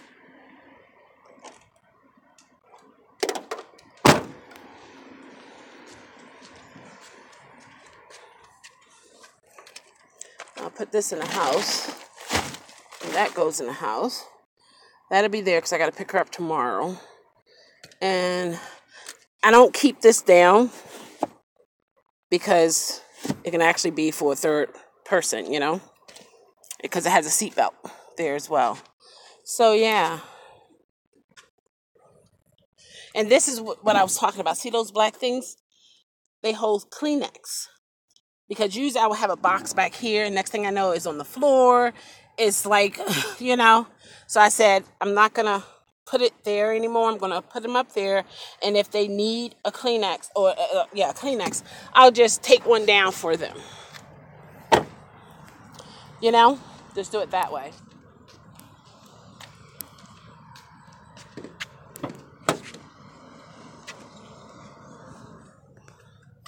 I'll put this in the house. And that goes in the house. That'll be there because I got to pick her up tomorrow. And I don't keep this down because it can actually be for a third person, because it has a seatbelt there as well. So, yeah. And this is what I was talking about. See those black things? They hold Kleenex. Because usually I would have a box back here. Next thing I know, it's on the floor. It's like, So I said, I'm not going to put it there anymore. I'm going to put them up there. And if they need a Kleenex, Kleenex, I'll just take one down for them. Just do it that way.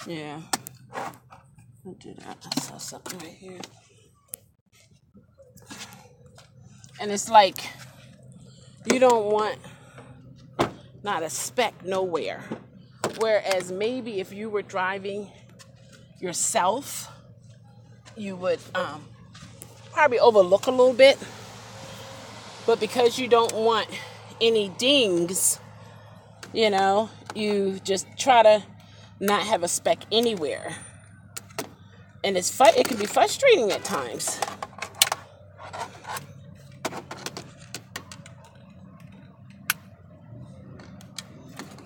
Yeah. do that. I saw something right here. And it's like, you don't want not a speck nowhere. Whereas maybe if you were driving yourself, you would probably overlook a little bit. But because you don't want any dings, you know, you just try to not have a speck anywhere. And it can be frustrating at times.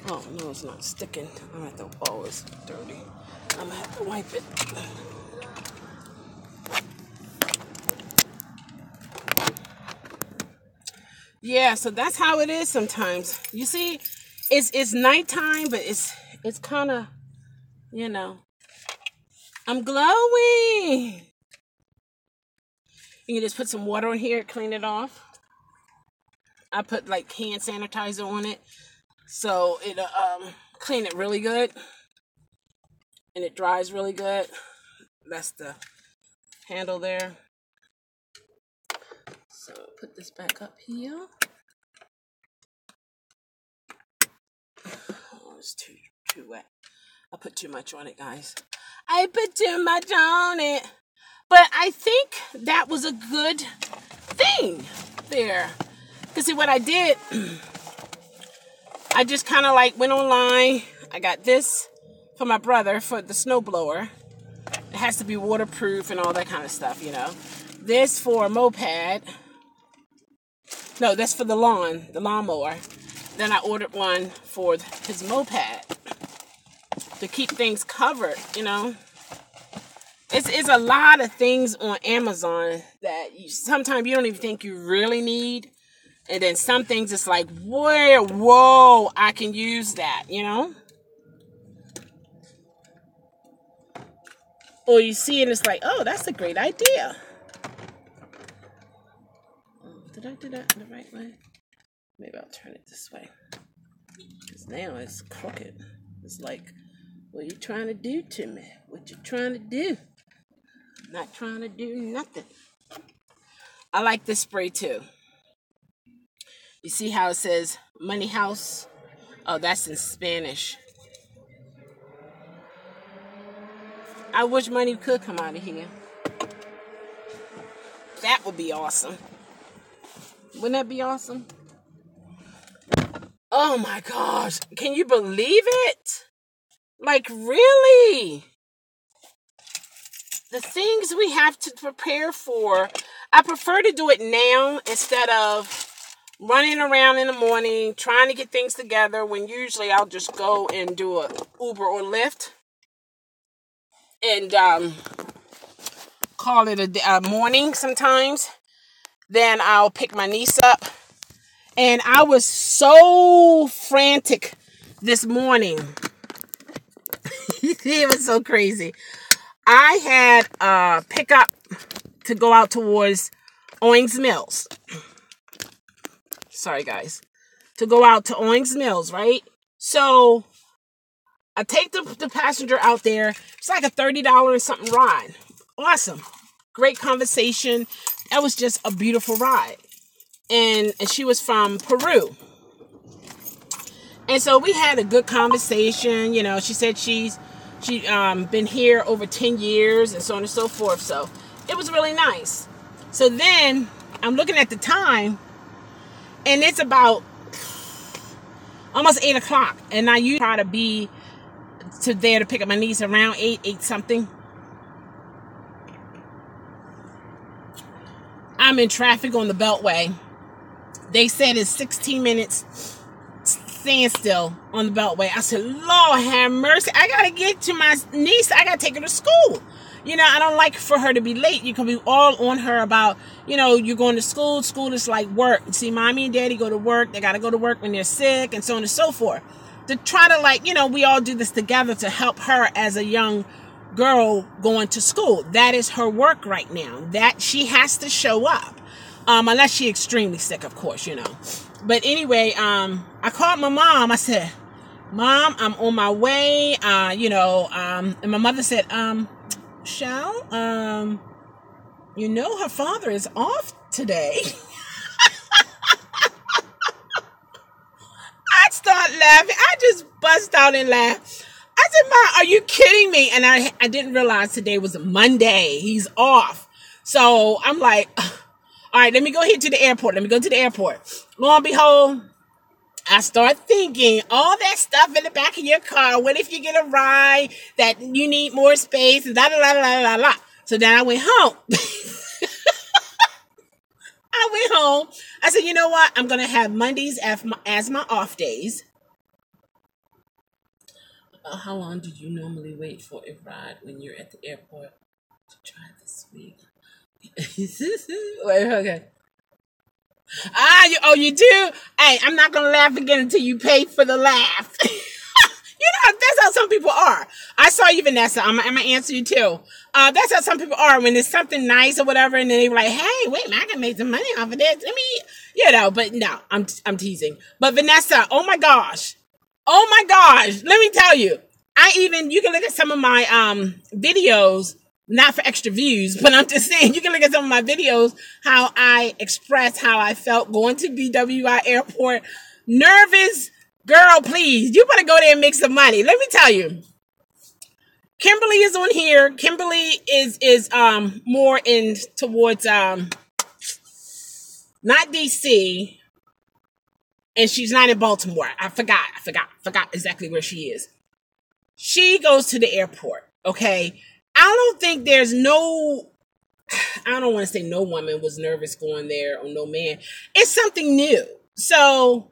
Oh, no, it's not sticking. I'm going to have to, oh, it's dirty. I'm going to have to wipe it. Yeah, so that's how it is sometimes. You see, it's nighttime, but it's kind of, you know, I'm glowing. You can just put some water on here, clean it off. I put like hand sanitizer on it, so it'll clean it really good, and it dries really good. That's the handle there. So put this back up here. Oh, it's too wet. I put too much on it, guys. I put too much on it. But I think that was a good thing there. Because see what I did, I just kind of like went online. I got this for my brother for the snowblower. It has to be waterproof and all that kind of stuff, you know. This for a moped. No, that's for the lawnmower. Then I ordered one for his moped to keep things covered, you know. It's a lot of things on Amazon that sometimes you don't even think you really need. And then some things it's like, whoa, I can use that, you know. Or you see it and it's like, oh, that's a great idea. Did I do that the right way? Maybe I'll turn it this way. Because now it's crooked. It's like, what are you trying to do to me? What you trying to do? I'm not trying to do nothing. I like this spray too. You see how it says Money House? Oh, that's in Spanish. I wish money could come out of here. That would be awesome. Wouldn't that be awesome? Oh my gosh. Can you believe it? Like, really? The things we have to prepare for. I prefer to do it now instead of running around in the morning, trying to get things together when usually I'll just go and do a Uber or Lyft and call it a morning sometimes. Then I'll pick my niece up. And I was so frantic this morning. It was so crazy. I had a pickup to go out towards Owings Mills. Sorry, guys. To go out to Owings Mills, right? So I take the passenger out there. It's like a $30 and something ride. Awesome. Great conversation. That was just a beautiful ride. And she was from Peru. And so we had a good conversation. You know, she said she's been here over 10 years and so on and so forth. So it was really nice. So then I'm looking at the time and it's about almost 8 o'clock. And I usually try to be there to pick up my niece around 8 something. I'm in traffic on the Beltway. They said it's 16 minutes standstill on the Beltway. I said, Lord have mercy. I got to get to my niece. I got to take her to school. You know, I don't like for her to be late. You can be all on her about, you know, you're going to school. School is like work. See, mommy and daddy go to work. They got to go to work when they're sick and so on and so forth. To try to, like, you know, we all do this together to help her as a young girl going to school. That is her work right now. That she has to show up. Unless she's extremely sick, of course, you know. But anyway, I called my mom. I said, Mom, I'm on my way, and my mother said, Shell, her father is off today. I start laughing. I just bust out and laugh. I said, Ma, are you kidding me? And I didn't realize today was a Monday. He's off. So I'm like, all right, let me go here to the airport. Let me go to the airport. Lo and behold, I start thinking all that stuff in the back of your car. What if you get a ride that you need more space? And la. So then I went home. I said, you know what? I'm going to have Mondays as my off days. How long do you normally wait for a ride when you're at the airport to try this week? Wait, okay. You do? Hey, I'm not going to laugh again until you pay for the laugh. That's how some people are. I saw you, Vanessa. I'm going to answer you too. That's how some people are when it's something nice or whatever, and then they're like, hey, wait, man, I can make some money off of this. But no, I'm teasing. But Vanessa, oh my gosh, let me tell you, you can look at some of my videos, not for extra views, but I'm just saying, you can look at some of my videos, how I expressed how I felt going to BWI airport. Nervous. Girl, please, you better go there and make some money. Let me tell you. Kimberly is on here. Kimberly is more in towards not DC, and she's not in Baltimore. I forgot exactly where she is. She goes to the airport. Okay, I don't think there's no. I don't want to say no woman was nervous going there or no man. It's something new. So,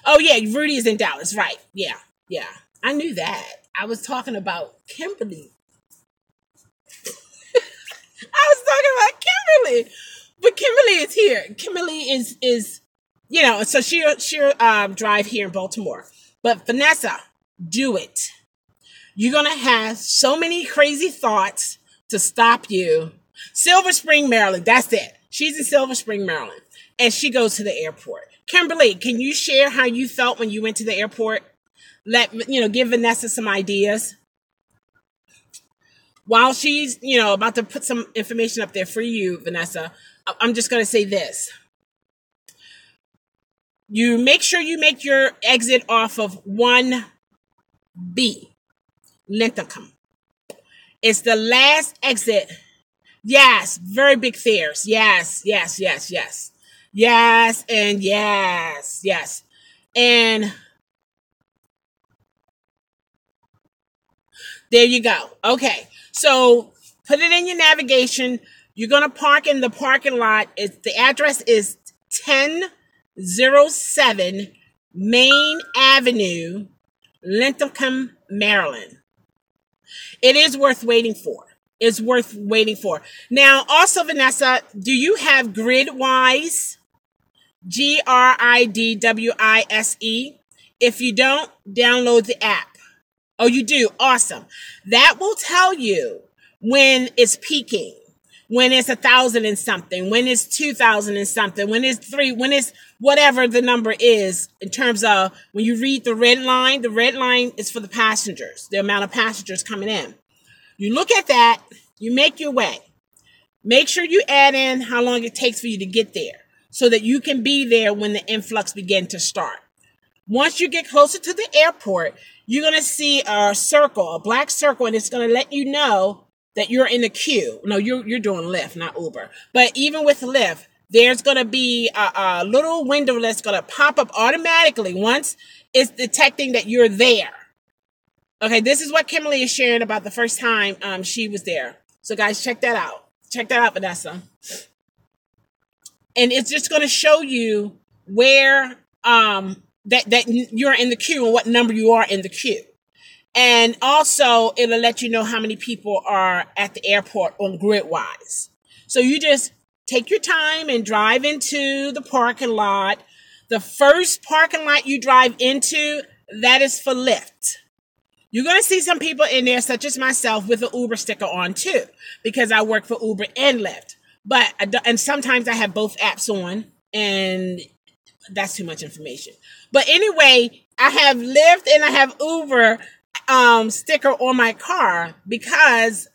oh yeah, Rudy is in Dallas, right? Yeah. I knew that. I was talking about Kimberly. But Kimberly is here. Kimberly is so she'll drive here in Baltimore. But Vanessa, do it. You're gonna have so many crazy thoughts to stop you. Silver Spring, Maryland. That's it. She's in Silver Spring, Maryland, and she goes to the airport. Kimberly, can you share how you felt when you went to the airport? Give Vanessa some ideas. While she's, about to put some information up there for you, Vanessa, I'm just going to say this. You make sure you make your exit off of 1B, Linthicum. It's the last exit. Yes, very big fares. Yes. Yes, and yes. And there you go. Okay. So put it in your navigation. You're going to park in the parking lot. The address is 1007 Main Avenue, Linthicum, Maryland. It is worth waiting for. Now, also, Vanessa, do you have GridWise? GRIDWISE. If you don't, download the app. Oh, you do? Awesome. That will tell you when it's peaking, when it's 1,000 and something, when it's 2,000 and something, when it's 3, when it's whatever the number is in terms of when you read the red line is for the passengers, the amount of passengers coming in. You look at that, you make your way. Make sure you add in how long it takes for you to get there so that you can be there when the influx begin to start. Once you get closer to the airport, you're going to see a black circle, and it's going to let you know that you're in the queue. No, you're doing Lyft, not Uber. But even with Lyft, there's going to be a little window that's going to pop up automatically once it's detecting that you're there. Okay, this is what Kimberly is sharing about the first time she was there. So guys, check that out. Check that out, Vanessa. And it's just going to show you where that you're in the queue and what number you are in the queue. And also, it'll let you know how many people are at the airport on GridWise. So you just take your time and drive into the parking lot. The first parking lot you drive into, that is for Lyft. You're going to see some people in there, such as myself, with an Uber sticker on too, because I work for Uber and Lyft. And sometimes I have both apps on, and that's too much information. But anyway, I have Lyft and I have Uber sticker on my car because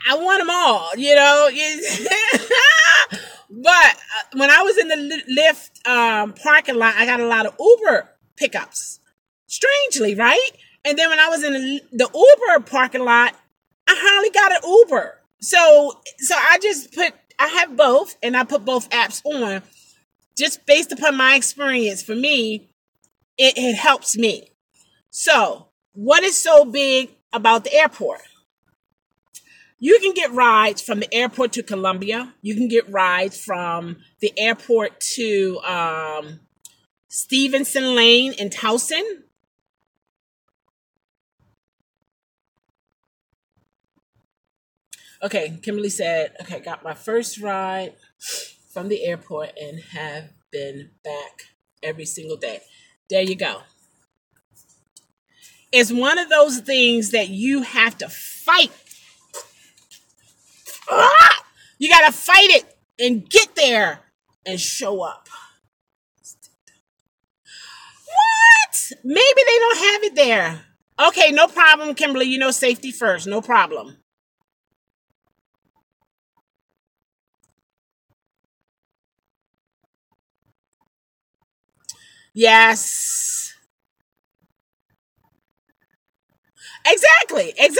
I want them all, you know. But when I was in the Lyft parking lot, I got a lot of Uber pickups. Strangely, right? And then when I was in the Uber parking lot, I hardly got an Uber. So I have both, and I put both apps on just based upon my experience. For me, it helps me. So, what is so big about the airport? You can get rides from the airport to Columbia. You can get rides from the airport to Stevenson Lane in Towson. Okay, Kimberly said, okay, got my first ride from the airport and have been back every single day. There you go. It's one of those things that you have to fight. You got to fight it and get there and show up. What? Maybe they don't have it there. Okay, no problem, Kimberly. You know safety first. No problem. Yes. Exactly. And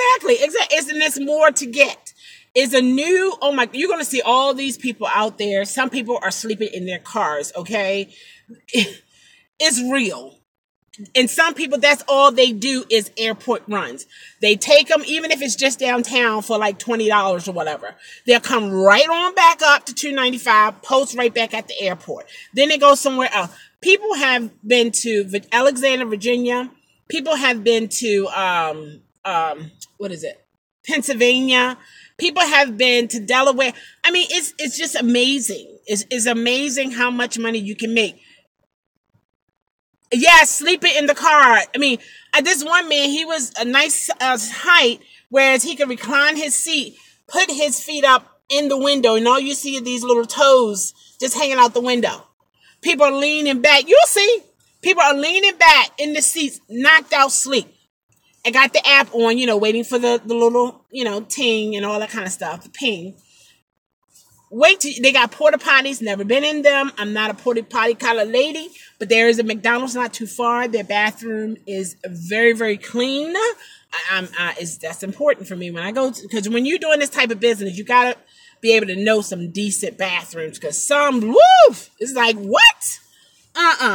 there's more to get. It's a new, oh my, you're going to see all these people out there. Some people are sleeping in their cars, okay? It's real. And some people, that's all they do is airport runs. They take them, even if it's just downtown for like $20 or whatever. They'll come right on back up to 295, post right back at the airport. Then they go somewhere else. People have been to Alexandria, Virginia. People have been to, what is it? Pennsylvania. People have been to Delaware. I mean, it's just amazing. It's amazing how much money you can make. Yeah, sleeping in the car. I mean, this one man, he was a nice height, whereas he could recline his seat, put his feet up in the window, and all you see are these little toes just hanging out the window. People are leaning back. You'll see. People are leaning back in the seats, knocked out sleep. I got the app on, waiting for the little, ting and all that kind of stuff, the ping. They got porta potties, never been in them. I'm not a porta potty kind of lady, but there is a McDonald's not too far. Their bathroom is very, very clean. That's important for me when I go, because when you're doing this type of business, you got to be able to know some decent bathrooms, because some, woof, it's like, what?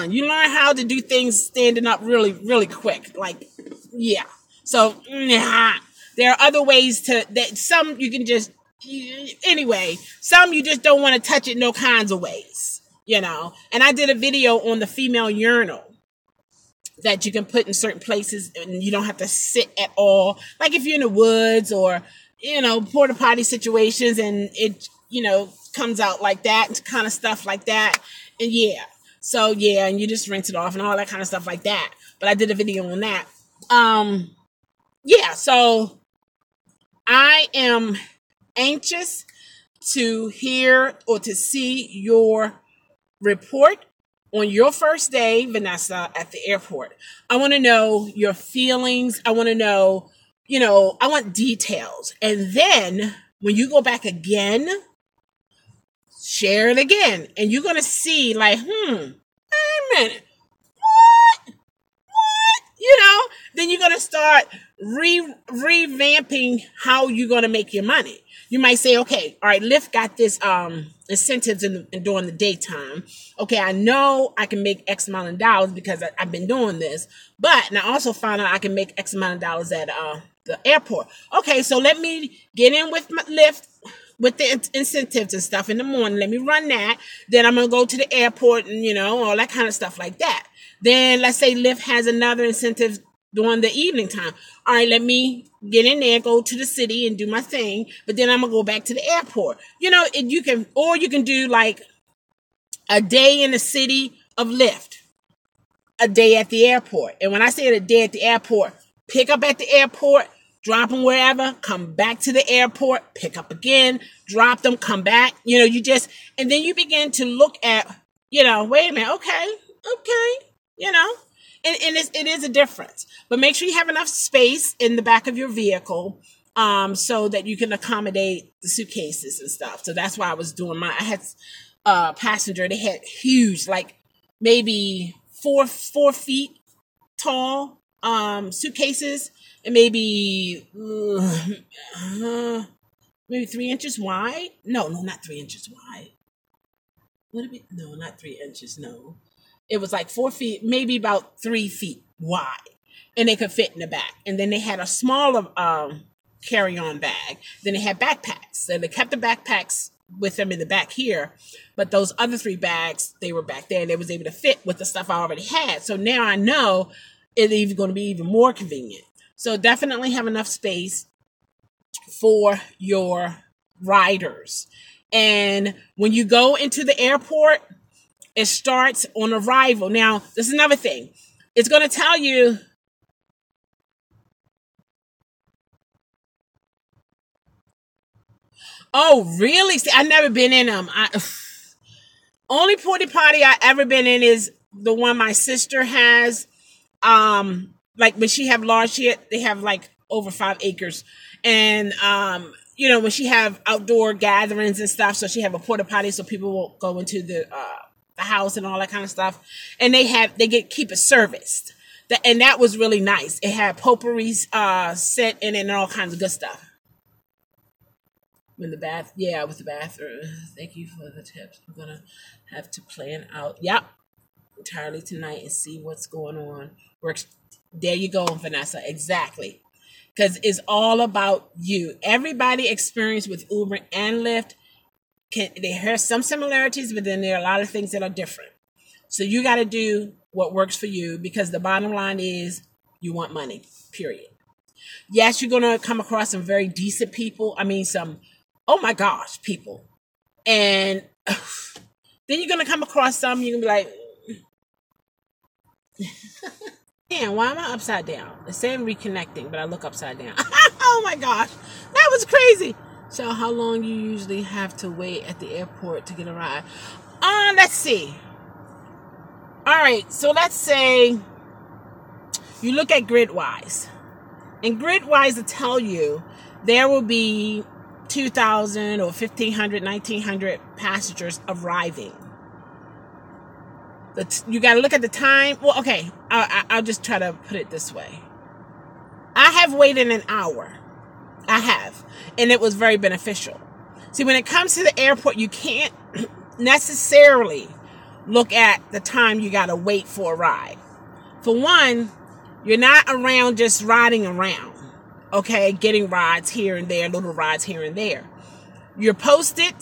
You learn how to do things standing up really, really quick. Like, yeah. So, there are other ways that some you can just, anyway, some you just don't want to touch it no kinds of ways, And I did a video on the female urinal that you can put in certain places and you don't have to sit at all. Like if you're in the woods or, porta potty situations and it, comes out like that, kind of stuff like that. And yeah. So yeah, and you just rinse it off and all that kind of stuff like that. But I did a video on that. Yeah, so I am anxious to hear or to see your report on your first day, Vanessa, at the airport. I want to know your feelings. I want to know, I want details. And then when you go back again, share it again. And you're going to see like, wait a minute. What? Then you're going to start revamping how you're going to make your money. You might say, okay, all right, Lyft got this incentives in during the daytime. Okay, I know I can make X amount of dollars because I've been doing this, and I also found out I can make X amount of dollars at the airport. Okay, so let me get in with my Lyft with the incentives and stuff in the morning. Let me run that. Then I'm going to go to the airport and, all that kind of stuff like that. Then let's say Lyft has another incentive during the evening time. All right, let me get in there, go to the city and do my thing. But then I'm going to go back to the airport. You can do like a day in the city of Lyft, a day at the airport. And when I say a day at the airport, pick up at the airport, drop them wherever, come back to the airport, pick up again, drop them, come back. And then you begin to look at, wait a minute, okay. And it is a difference. But make sure you have enough space in the back of your vehicle, so that you can accommodate the suitcases and stuff. So that's why I was doing mine. I had a passenger. They had huge, like maybe 4 feet tall suitcases, and maybe 3 inches wide. No, not 3 inches wide. Would it be? No, not 3 inches. No, it was like 4 feet, maybe about 3 feet wide, and they could fit in the back. And then they had a smaller carry-on bag. Then they had backpacks. So they kept the backpacks with them in the back here, but those other 3 bags, they were back there, and they was able to fit with the stuff I already had. So now I know it's even going to be even more convenient. So definitely have enough space for your riders. And when you go into the airport, it starts on arrival. Now, this is another thing. It's going to tell you, oh, really? See, I've never been in them. Only porta potty I ever been in is the one my sister has. Like when she have large, they have like over 5 acres. And, when she have outdoor gatherings and stuff, so she have a porta potty so people will go into the house and all that kind of stuff. And keep it serviced. And that was really nice. It had potpourri set in it and all kinds of good stuff. With the bathroom. Thank you for the tips. I'm gonna have to plan out. Yep. Entirely tonight and see what's going on. Works. There you go, Vanessa. Exactly. Because it's all about you. Everybody experience with Uber and Lyft they have some similarities, but then there are a lot of things that are different. So you got to do what works for you, because the bottom line is you want money, period. Yes, you're going to come across some very decent people. I mean, some, oh my gosh, people. And then you're going to come across some, you're going to be like, man, why am I upside down? It's saying reconnecting, but I look upside down. Oh my gosh, that was crazy. So how long you usually have to wait at the airport to get a ride? Let's see. All right, so let's say you look at GridWise. And GridWise will tell you there will be 2,000 or 1,500, 1,900 passengers arriving. You got to look at the time. Well, okay, I'll just try to put it this way. I have waited an hour. I have. And it was very beneficial. See, when it comes to the airport, you can't necessarily look at the time you got to wait for a ride. For one, you're not around just riding around, okay, getting rides here and there, little rides here and there. You're posted.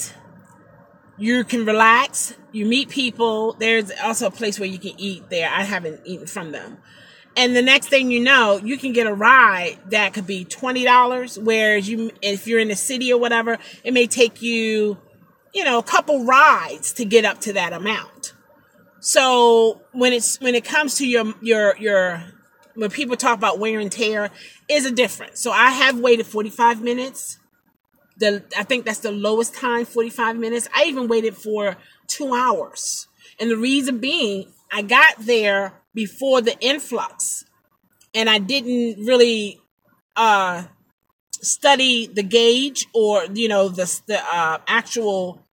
You can relax. You meet people. There's also a place where you can eat there. I haven't eaten from them. And the next thing you know, you can get a ride that could be $20, whereas if you're in the city or whatever, it may take you, a couple rides to get up to that amount. So when it comes to your when people talk about wear and tear, is a difference. So I have waited 45 minutes. I think that's the lowest time, 45 minutes. I even waited for 2 hours. And the reason being, I got there before the influx, and I didn't really study the gauge or the actual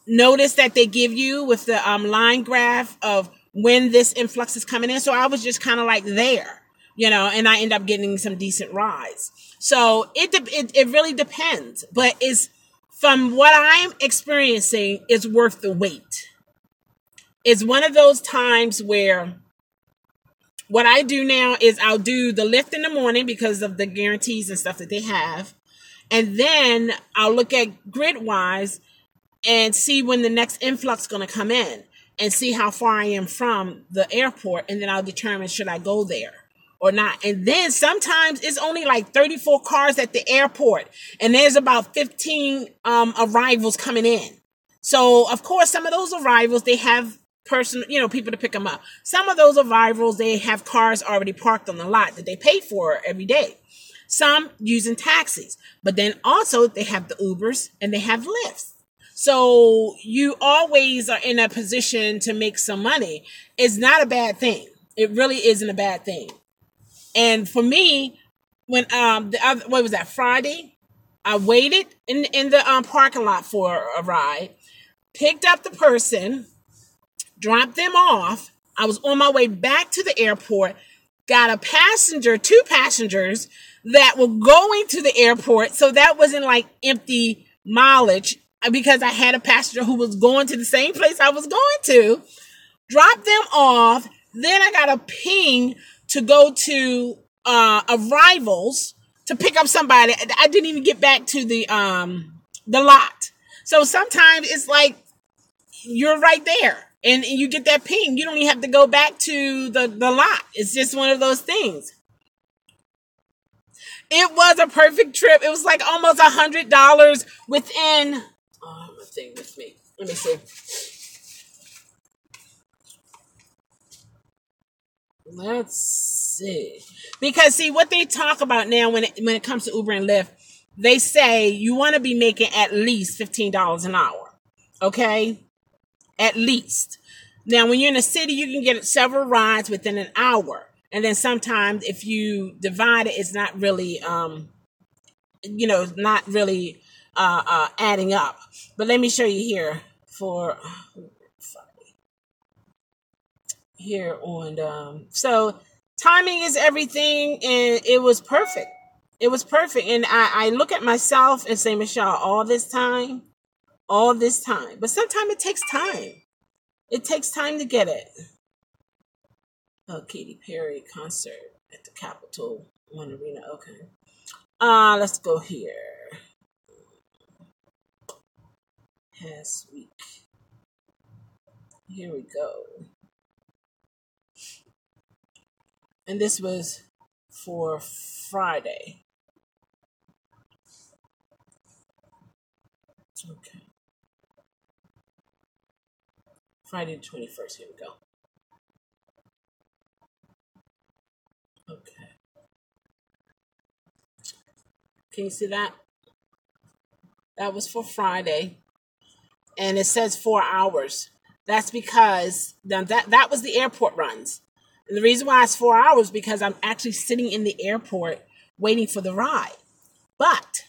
notice that they give you with the line graph of when this influx is coming in. So I was just kind of like there, and I end up getting some decent rides. So it really depends, but from what I'm experiencing, it's worth the wait. It's one of those times where what I do now is I'll do the Lyft in the morning because of the guarantees and stuff that they have. And then I'll look at GridWise and see when the next influx is going to come in and see how far I am from the airport. And then I'll determine should I go there or not. And then sometimes it's only like 34 cars at the airport, and there's about 15 arrivals coming in. So, of course, some of those arrivals, they have people to pick them up. Some of those arrivals, they have cars already parked on the lot that they pay for every day. Some using taxis, but then also they have the Ubers and they have Lyfts. So you always are in a position to make some money. It's not a bad thing. It really isn't a bad thing. And for me, when what was that, Friday? I waited in the parking lot for a ride, picked up the person, dropped them off. I was on my way back to the airport, got a passenger, two passengers that were going to the airport. So that wasn't like empty mileage because I had a passenger who was going to the same place I was going to, dropped them off. Then I got a ping to go to arrivals to pick up somebody. I didn't even get back to the lot. So sometimes it's like you're right there and you get that ping. You don't even have to go back to the lot. It's just one of those things. It was a perfect trip. It was like almost $100 within. Oh, I have my thing with me. Let me see. Let's see. Because see what they talk about now when it comes to Uber and Lyft, they say you want to be making at least $15 an hour. Okay? At least. Now, when you're in a city, you can get several rides within an hour. And then sometimes if you divide it, it's not really, not really adding up. But let me show you here for here on. So timing is everything, and it was perfect. It was perfect. And I look at myself and say, Michelle, all this time. But sometimes it takes time. It takes time to get it. Oh, Katy Perry concert at the Capitol One Arena. Okay. Let's go here. Past week. Here we go. And this was for Friday. Okay. Friday the 21st. Here we go. Okay. Can you see that? That was for Friday. And it says 4 hours. That's because that was the airport runs. And the reason why it's 4 hours because I'm actually sitting in the airport waiting for the ride. But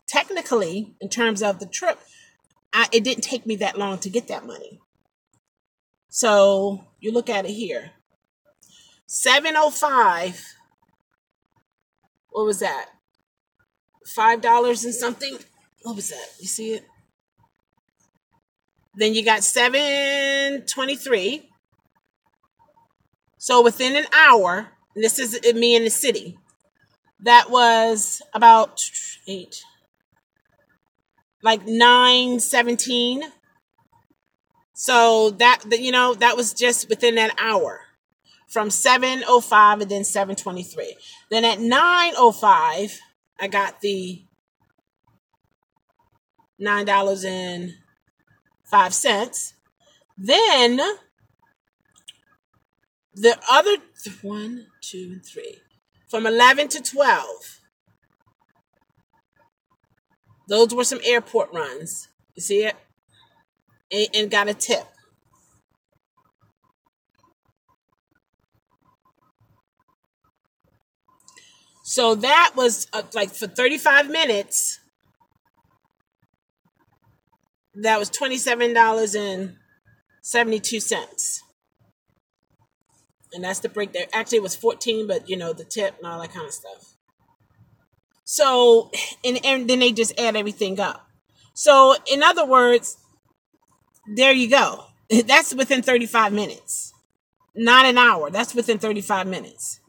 technically, in terms of the trip, it didn't take me that long to get that money. So you look at it here. 7:05. What was that? $5 and something. What was that? You see it? Then you got 7:23. So within an hour, this is me in the city. That was about 9:17. So that was just within that hour. From 7:05 and then 7:23. Then at 9:05, I got the $9.05. Then the other 1, 2, and 3. From 11 to 12. Those were some airport runs. You see it? And got a tip. So that was like for 35 minutes. That was $27.72. And that's the break there. Actually, it was 14, but the tip and all that kind of stuff. So, and then they just add everything up. So, in other words, there you go. That's within 35 minutes. Not an hour. That's within 35 minutes.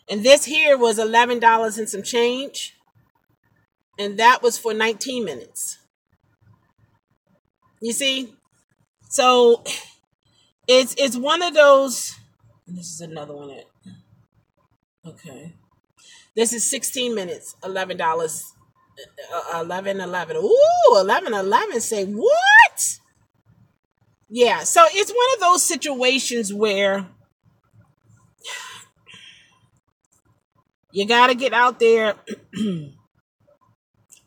And this here was $11 and some change. And that was for 19 minutes. You see? So it's one of those. And this is another one. Okay. This is 16 minutes, $11. 11. Ooh, 11. Say what? Yeah. So it's one of those situations where you got to get out there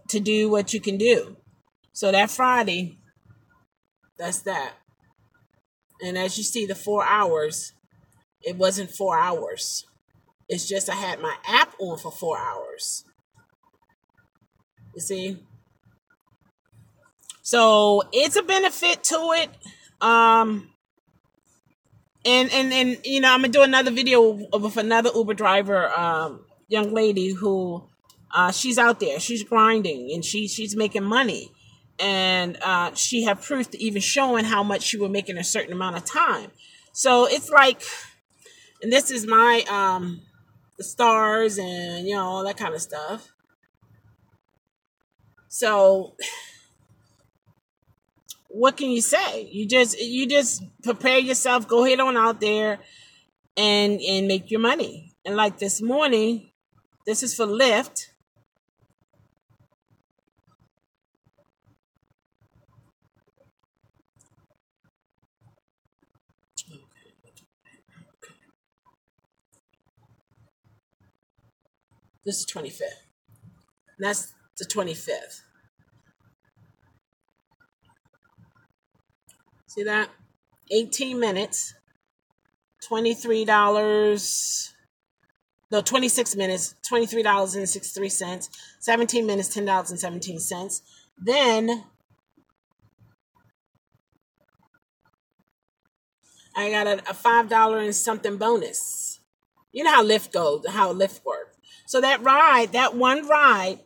to do what you can do. So that Friday, that's that. And as you see, the 4 hours, It wasn't 4 hours. It's just I had my app on for 4 hours. You see? So it's a benefit to it. And I'm gonna do another video with another Uber driver, young lady who she's out there, she's grinding and she's making money. And she had proof to even showing how much she would make in a certain amount of time. So it's like, and this is my the stars and all that kind of stuff. So what can you say? You just prepare yourself, go ahead on out there and make your money. And like this morning, this is for Lyft. This is 25th. That's the 25th. See that? 18 minutes, $23. No, 26 minutes, $23.63. 17 minutes, $10.17. Then I got a $5 and something bonus. You know how Lyft goes, how Lyft works. So that one ride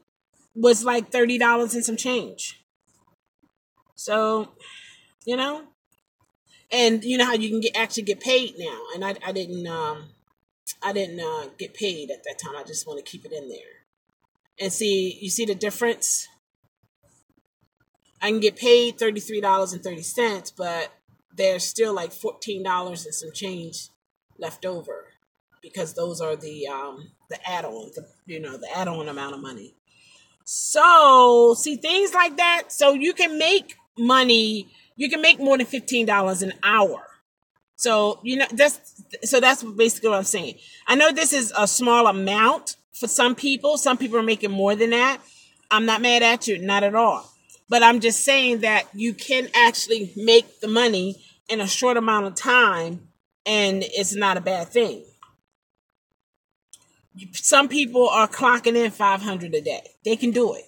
was like $30 and some change. So, and you know how you can actually get paid now. And I didn't get paid at that time. I just want to keep it in there. And you see the difference? I can get paid $33.30, but there's still like $14 and some change left over because those are the add-on, the add-on amount of money. So see things like that. So you can make money. You can make more than $15 an hour. So that's basically what I'm saying. I know this is a small amount for some people. Some people are making more than that. I'm not mad at you, not at all. But I'm just saying that you can actually make the money in a short amount of time, and it's not a bad thing. Some people are clocking in 500 a day. They can do it.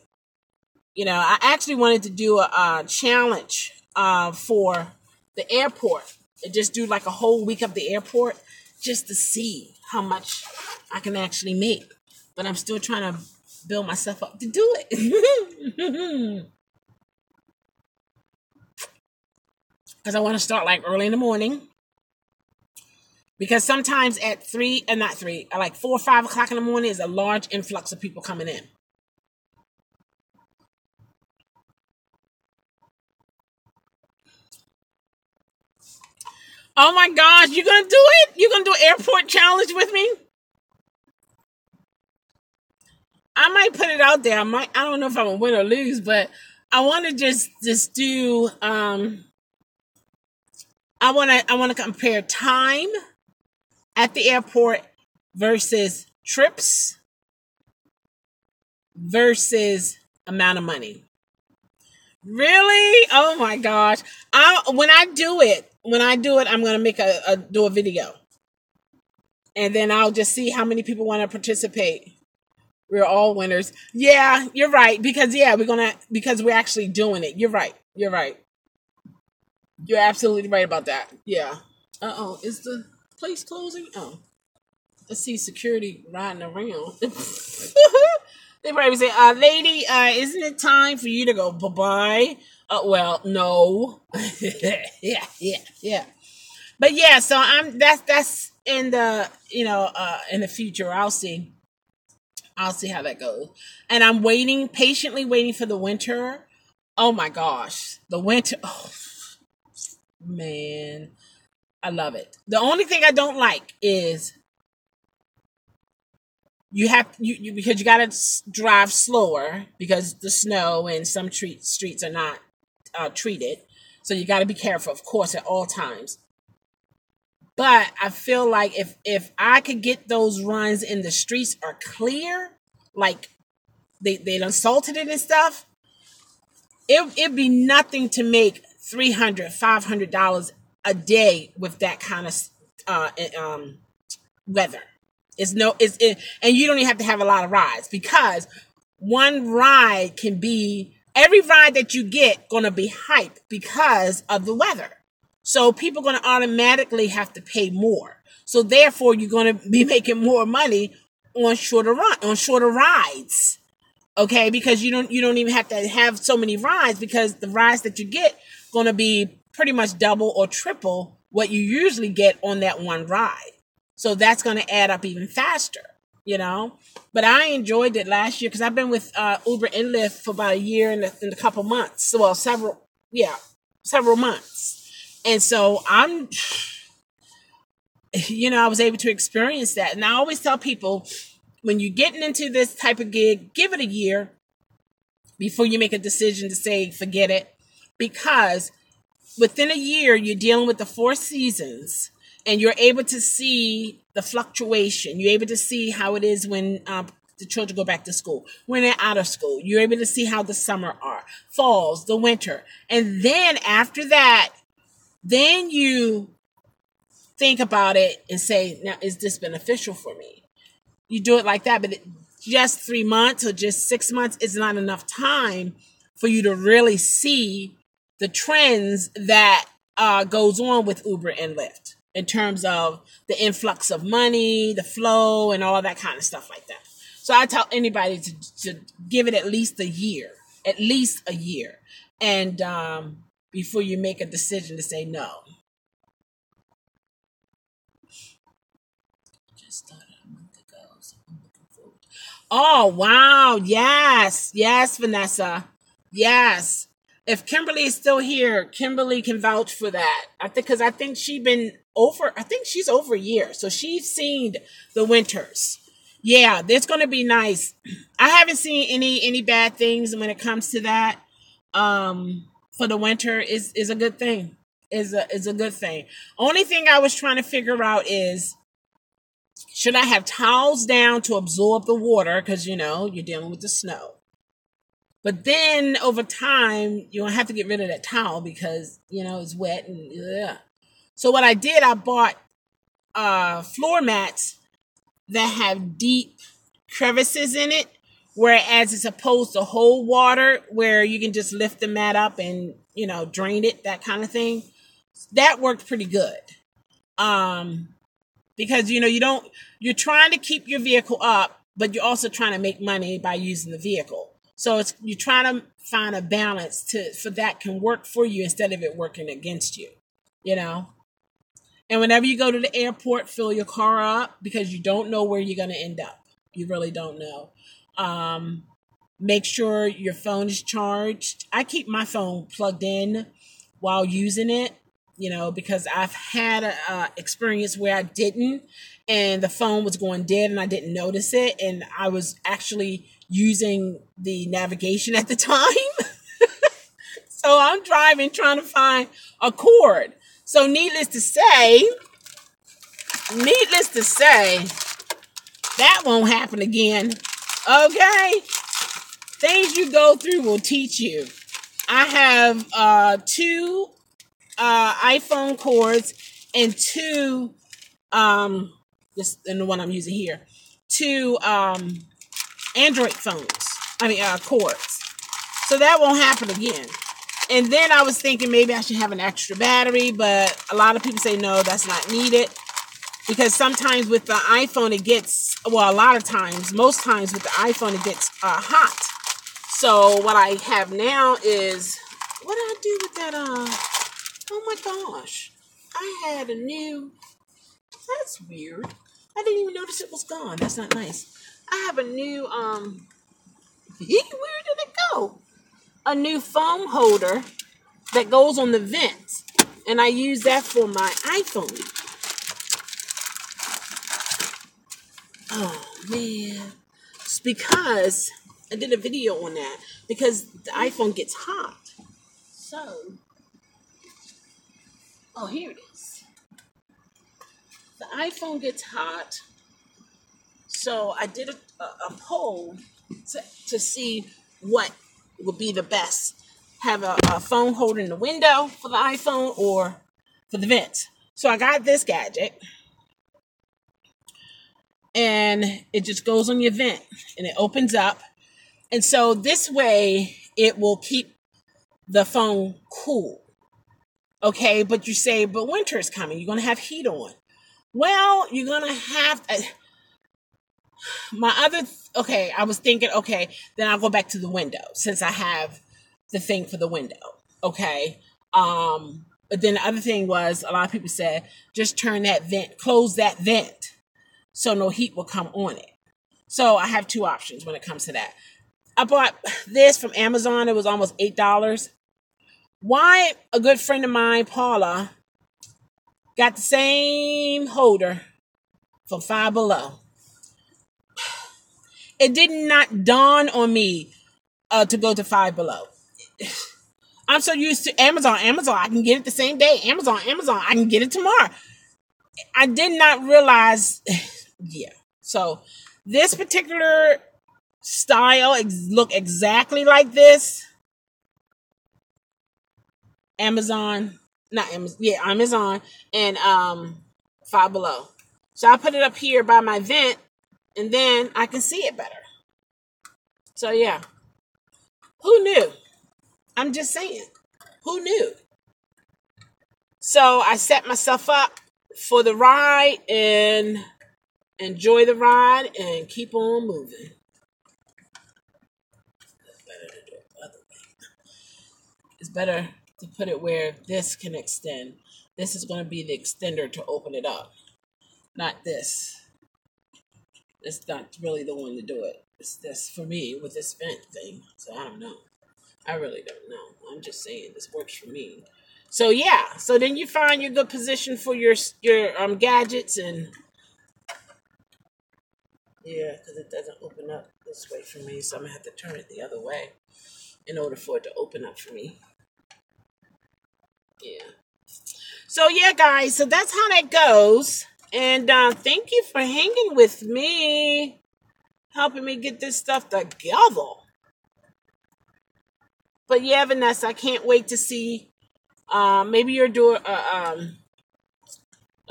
I actually wanted to do a challenge for the airport and just do like a whole week of the airport just to see how much I can actually make. But I'm still trying to build myself up to do it. Because I want to start like early in the morning. Because sometimes at 4 or 5 o'clock in the morning is a large influx of people coming in. Oh my gosh, you're going to do it? You're going to do an airport challenge with me? I might put it out there. I don't know if I'm going to win or lose, but I want to just do, I want to compare time at the airport versus trips versus amount of money. Really? Oh my gosh. When I do it, I'm going to make do a video. And then I'll just see how many people want to participate. We're all winners. Yeah, you're right. Because we're actually doing it. You're right. You're absolutely right about that. Yeah. Uh-oh. Is the place closing? Oh. Let's see security riding around. They probably say, lady, isn't it time for you to go bye-bye? Well, no. Yeah. But yeah, so that's in the, in the future. I'll see how that goes. And I'm patiently waiting for the winter. Oh my gosh. The winter. Oh, man. I love it. The only thing I don't like is because you gotta drive slower because the snow and some streets are not treated, so you got to be careful, of course, at all times. But I feel like if I could get those runs and the streets are clear, like they done salted it and stuff, it'd be nothing to make $300, $500 a day with that kind of uh, um, weather. And you don't even have to have a lot of rides, because one ride can be, every ride that you get gonna be hyped because of the weather. So people are gonna automatically have to pay more. So therefore, you're gonna be making more money on shorter rides. Okay, because you don't even have to have so many rides, because the rides that you get gonna be pretty much double or triple what you usually get on that one ride. So that's gonna add up even faster, you know. But I enjoyed it last year because I've been with Uber and Lyft for about a year and a couple months. Well, several months, and so I was able to experience that. And I always tell people, when you're getting into this type of gig, give it a year before you make a decision to say forget it, because within a year you're dealing with the four seasons, and you're able to see the fluctuation. You're able to see how it is when the children go back to school, when they're out of school. You're able to see how the summer are, falls, the winter, and then after that, then you think about it and say, now, is this beneficial for me? You do it like that, but just 3 months or just 6 months is not enough time for you to really see the trends that goes on with Uber and Lyft in terms of the influx of money, the flow, and all that kind of stuff like that. So I tell anybody to give it at least a year, and before you make a decision to say no. Just started a month ago, so I'm looking forward. Oh, wow. Yes. Yes, Vanessa. Yes. If Kimberly is still here, Kimberly can vouch for that. I think she's over a year. So she's seen the winters. Yeah, it's going to be nice. I haven't seen any bad things when it comes to that. For the winter is a good thing. Is a good thing. Only thing I was trying to figure out is, should I have towels down to absorb the water? Because, you're dealing with the snow. But then over time, you'll have to get rid of that towel because, it's wet. And ugh. So what I did, I bought floor mats that have deep crevices in it, whereas it's opposed to hold water where you can just lift the mat up and, drain it, that kind of thing. That worked pretty good. Because you're trying to keep your vehicle up, but you're also trying to make money by using the vehicle. So you're trying to find a balance for that can work for you instead of it working against you, And whenever you go to the airport, fill your car up, because you don't know where you're going to end up. You really don't know. Make sure your phone is charged. I keep my phone plugged in while using it. Because I've had an experience where I didn't, and the phone was going dead and I didn't notice it. And I was actually using the navigation at the time. So I'm driving, trying to find a cord. So needless to say, that won't happen again. Okay? Things you go through will teach you. I have 2 iPhone cords and 2 this and the one I'm using here, 2 Android phones. Cords. So that won't happen again. And then I was thinking maybe I should have an extra battery, but a lot of people say no, that's not needed, because sometimes with the iPhone most times with the iPhone it gets hot. So what I have now is, what did I do with that? Oh my gosh. I had a new... That's weird. I didn't even notice it was gone. That's not nice. I have a new... Where did it go? A new foam holder that goes on the vent. And I use that for my iPhone. Oh, man. It's because... I did a video on that. Because the iPhone gets hot. So... Oh, here it is. The iPhone gets hot. So I did a poll to see what would be the best. Have a phone holder in the window for the iPhone or for the vent. So I got this gadget, and it just goes on your vent and it opens up. And so this way it will keep the phone cool. Okay, but you say, but winter is coming. You're going to have heat on. Well, you're going to have okay, I was thinking, okay, then I'll go back to the window since I have the thing for the window. Okay. But then the other thing was a lot of people said, just turn that vent, close that vent so no heat will come on it. So I have two options when it comes to that. I bought this from Amazon. It was almost $8. Why a good friend of mine, Paula, got the same holder from Five Below. It did not dawn on me to go to Five Below. I'm so used to Amazon. Amazon, I can get it the same day. Amazon, I can get it tomorrow. I did not realize. Yeah. So this particular style look exactly like this. Amazon, not Amazon. Yeah, Amazon and Five Below. So I put it up here by my vent, and then I can see it better. So yeah, who knew? I'm just saying, who knew? So I set myself up for the ride and enjoy the ride and keep on moving. It's better to put it where this can extend. This is going to be the extender to open it up, not this. It's not really the one to do it. It's this for me with this vent thing. So I don't know. I really don't know. I'm just saying this works for me. So yeah. So then you find your good position for your gadgets, and yeah, because it doesn't open up this way for me, so I'm gonna have to turn it the other way in order for it to open up for me. Yeah. So yeah, guys. So that's how that goes. And thank you for hanging with me, helping me get this stuff together. But yeah, Vanessa, I can't wait to see. Maybe you're doing a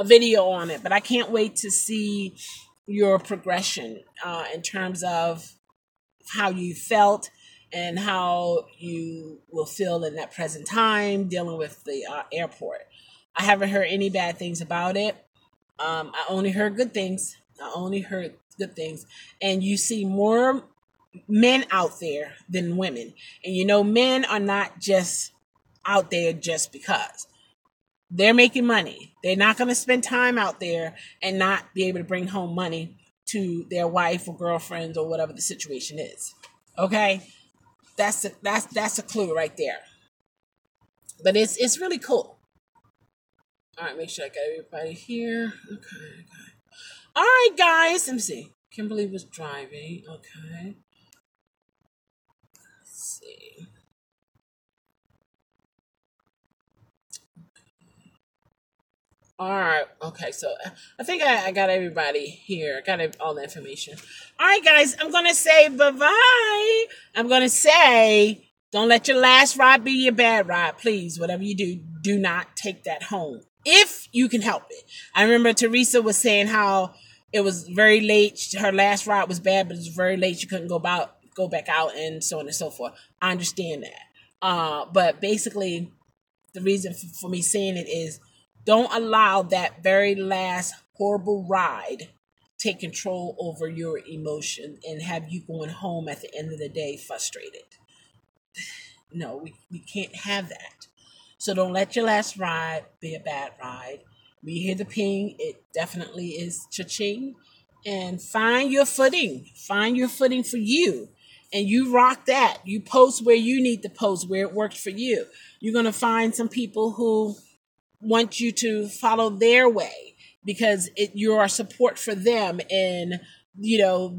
video on it, but I can't wait to see your progression in terms of how you felt and how you will feel in that present time dealing with the airport. I haven't heard any bad things about it. I only heard good things. And you see more men out there than women. And you know, men are not just out there just because. They're making money. They're not going to spend time out there and not be able to bring home money to their wife or girlfriends or whatever the situation is. Okay? That's a clue right there. But it's really cool. All right, make sure I got everybody here. Okay. All right, guys. Let me see. Kimberly was driving. Okay. Let's see. All right. Okay. So I think I got everybody here. I got all the information. All right, guys. I'm going to say bye-bye. I'm going to say don't let your last ride be your bad ride. Please, whatever you do, do not take that home if you can help it. I remember Teresa was saying how it was very late. Her last ride was bad, but it was very late. She couldn't go back out and so on and so forth. I understand that. But basically, the reason for me saying it is don't allow that very last horrible ride take control over your emotion and have you going home at the end of the day frustrated. No, we can't have that. So don't let your last ride be a bad ride. When you hear the ping, it definitely is cha-ching. And find your footing. Find your footing for you. And you rock that. You post where you need to post, where it works for you. You're going to find some people who want you to follow their way because you're a support for them, and your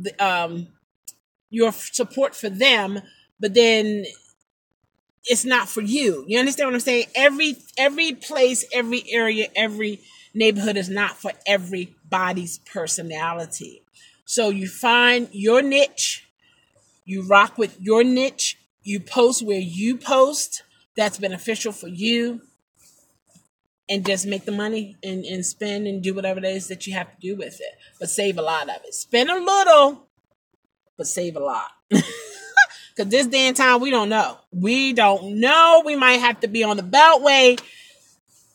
support for them, but then it's not for you. You understand what I'm saying? Every place, every area, every neighborhood is not for everybody's personality. So you find your niche, you rock with your niche, you post where you post that's beneficial for you, and just make the money and spend and do whatever it is that you have to do with it. But save a lot of it. Spend a little, but save a lot. Because this day and time, we don't know. We don't know. We might have to be on the Beltway,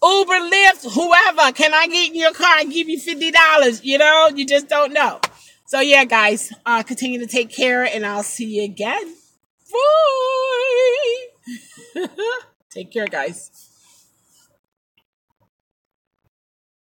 Uber, Lyft, whoever. Can I get in your car and give you $50? You know, you just don't know. So yeah, guys, continue to take care, and I'll see you again. Bye. Take care, guys.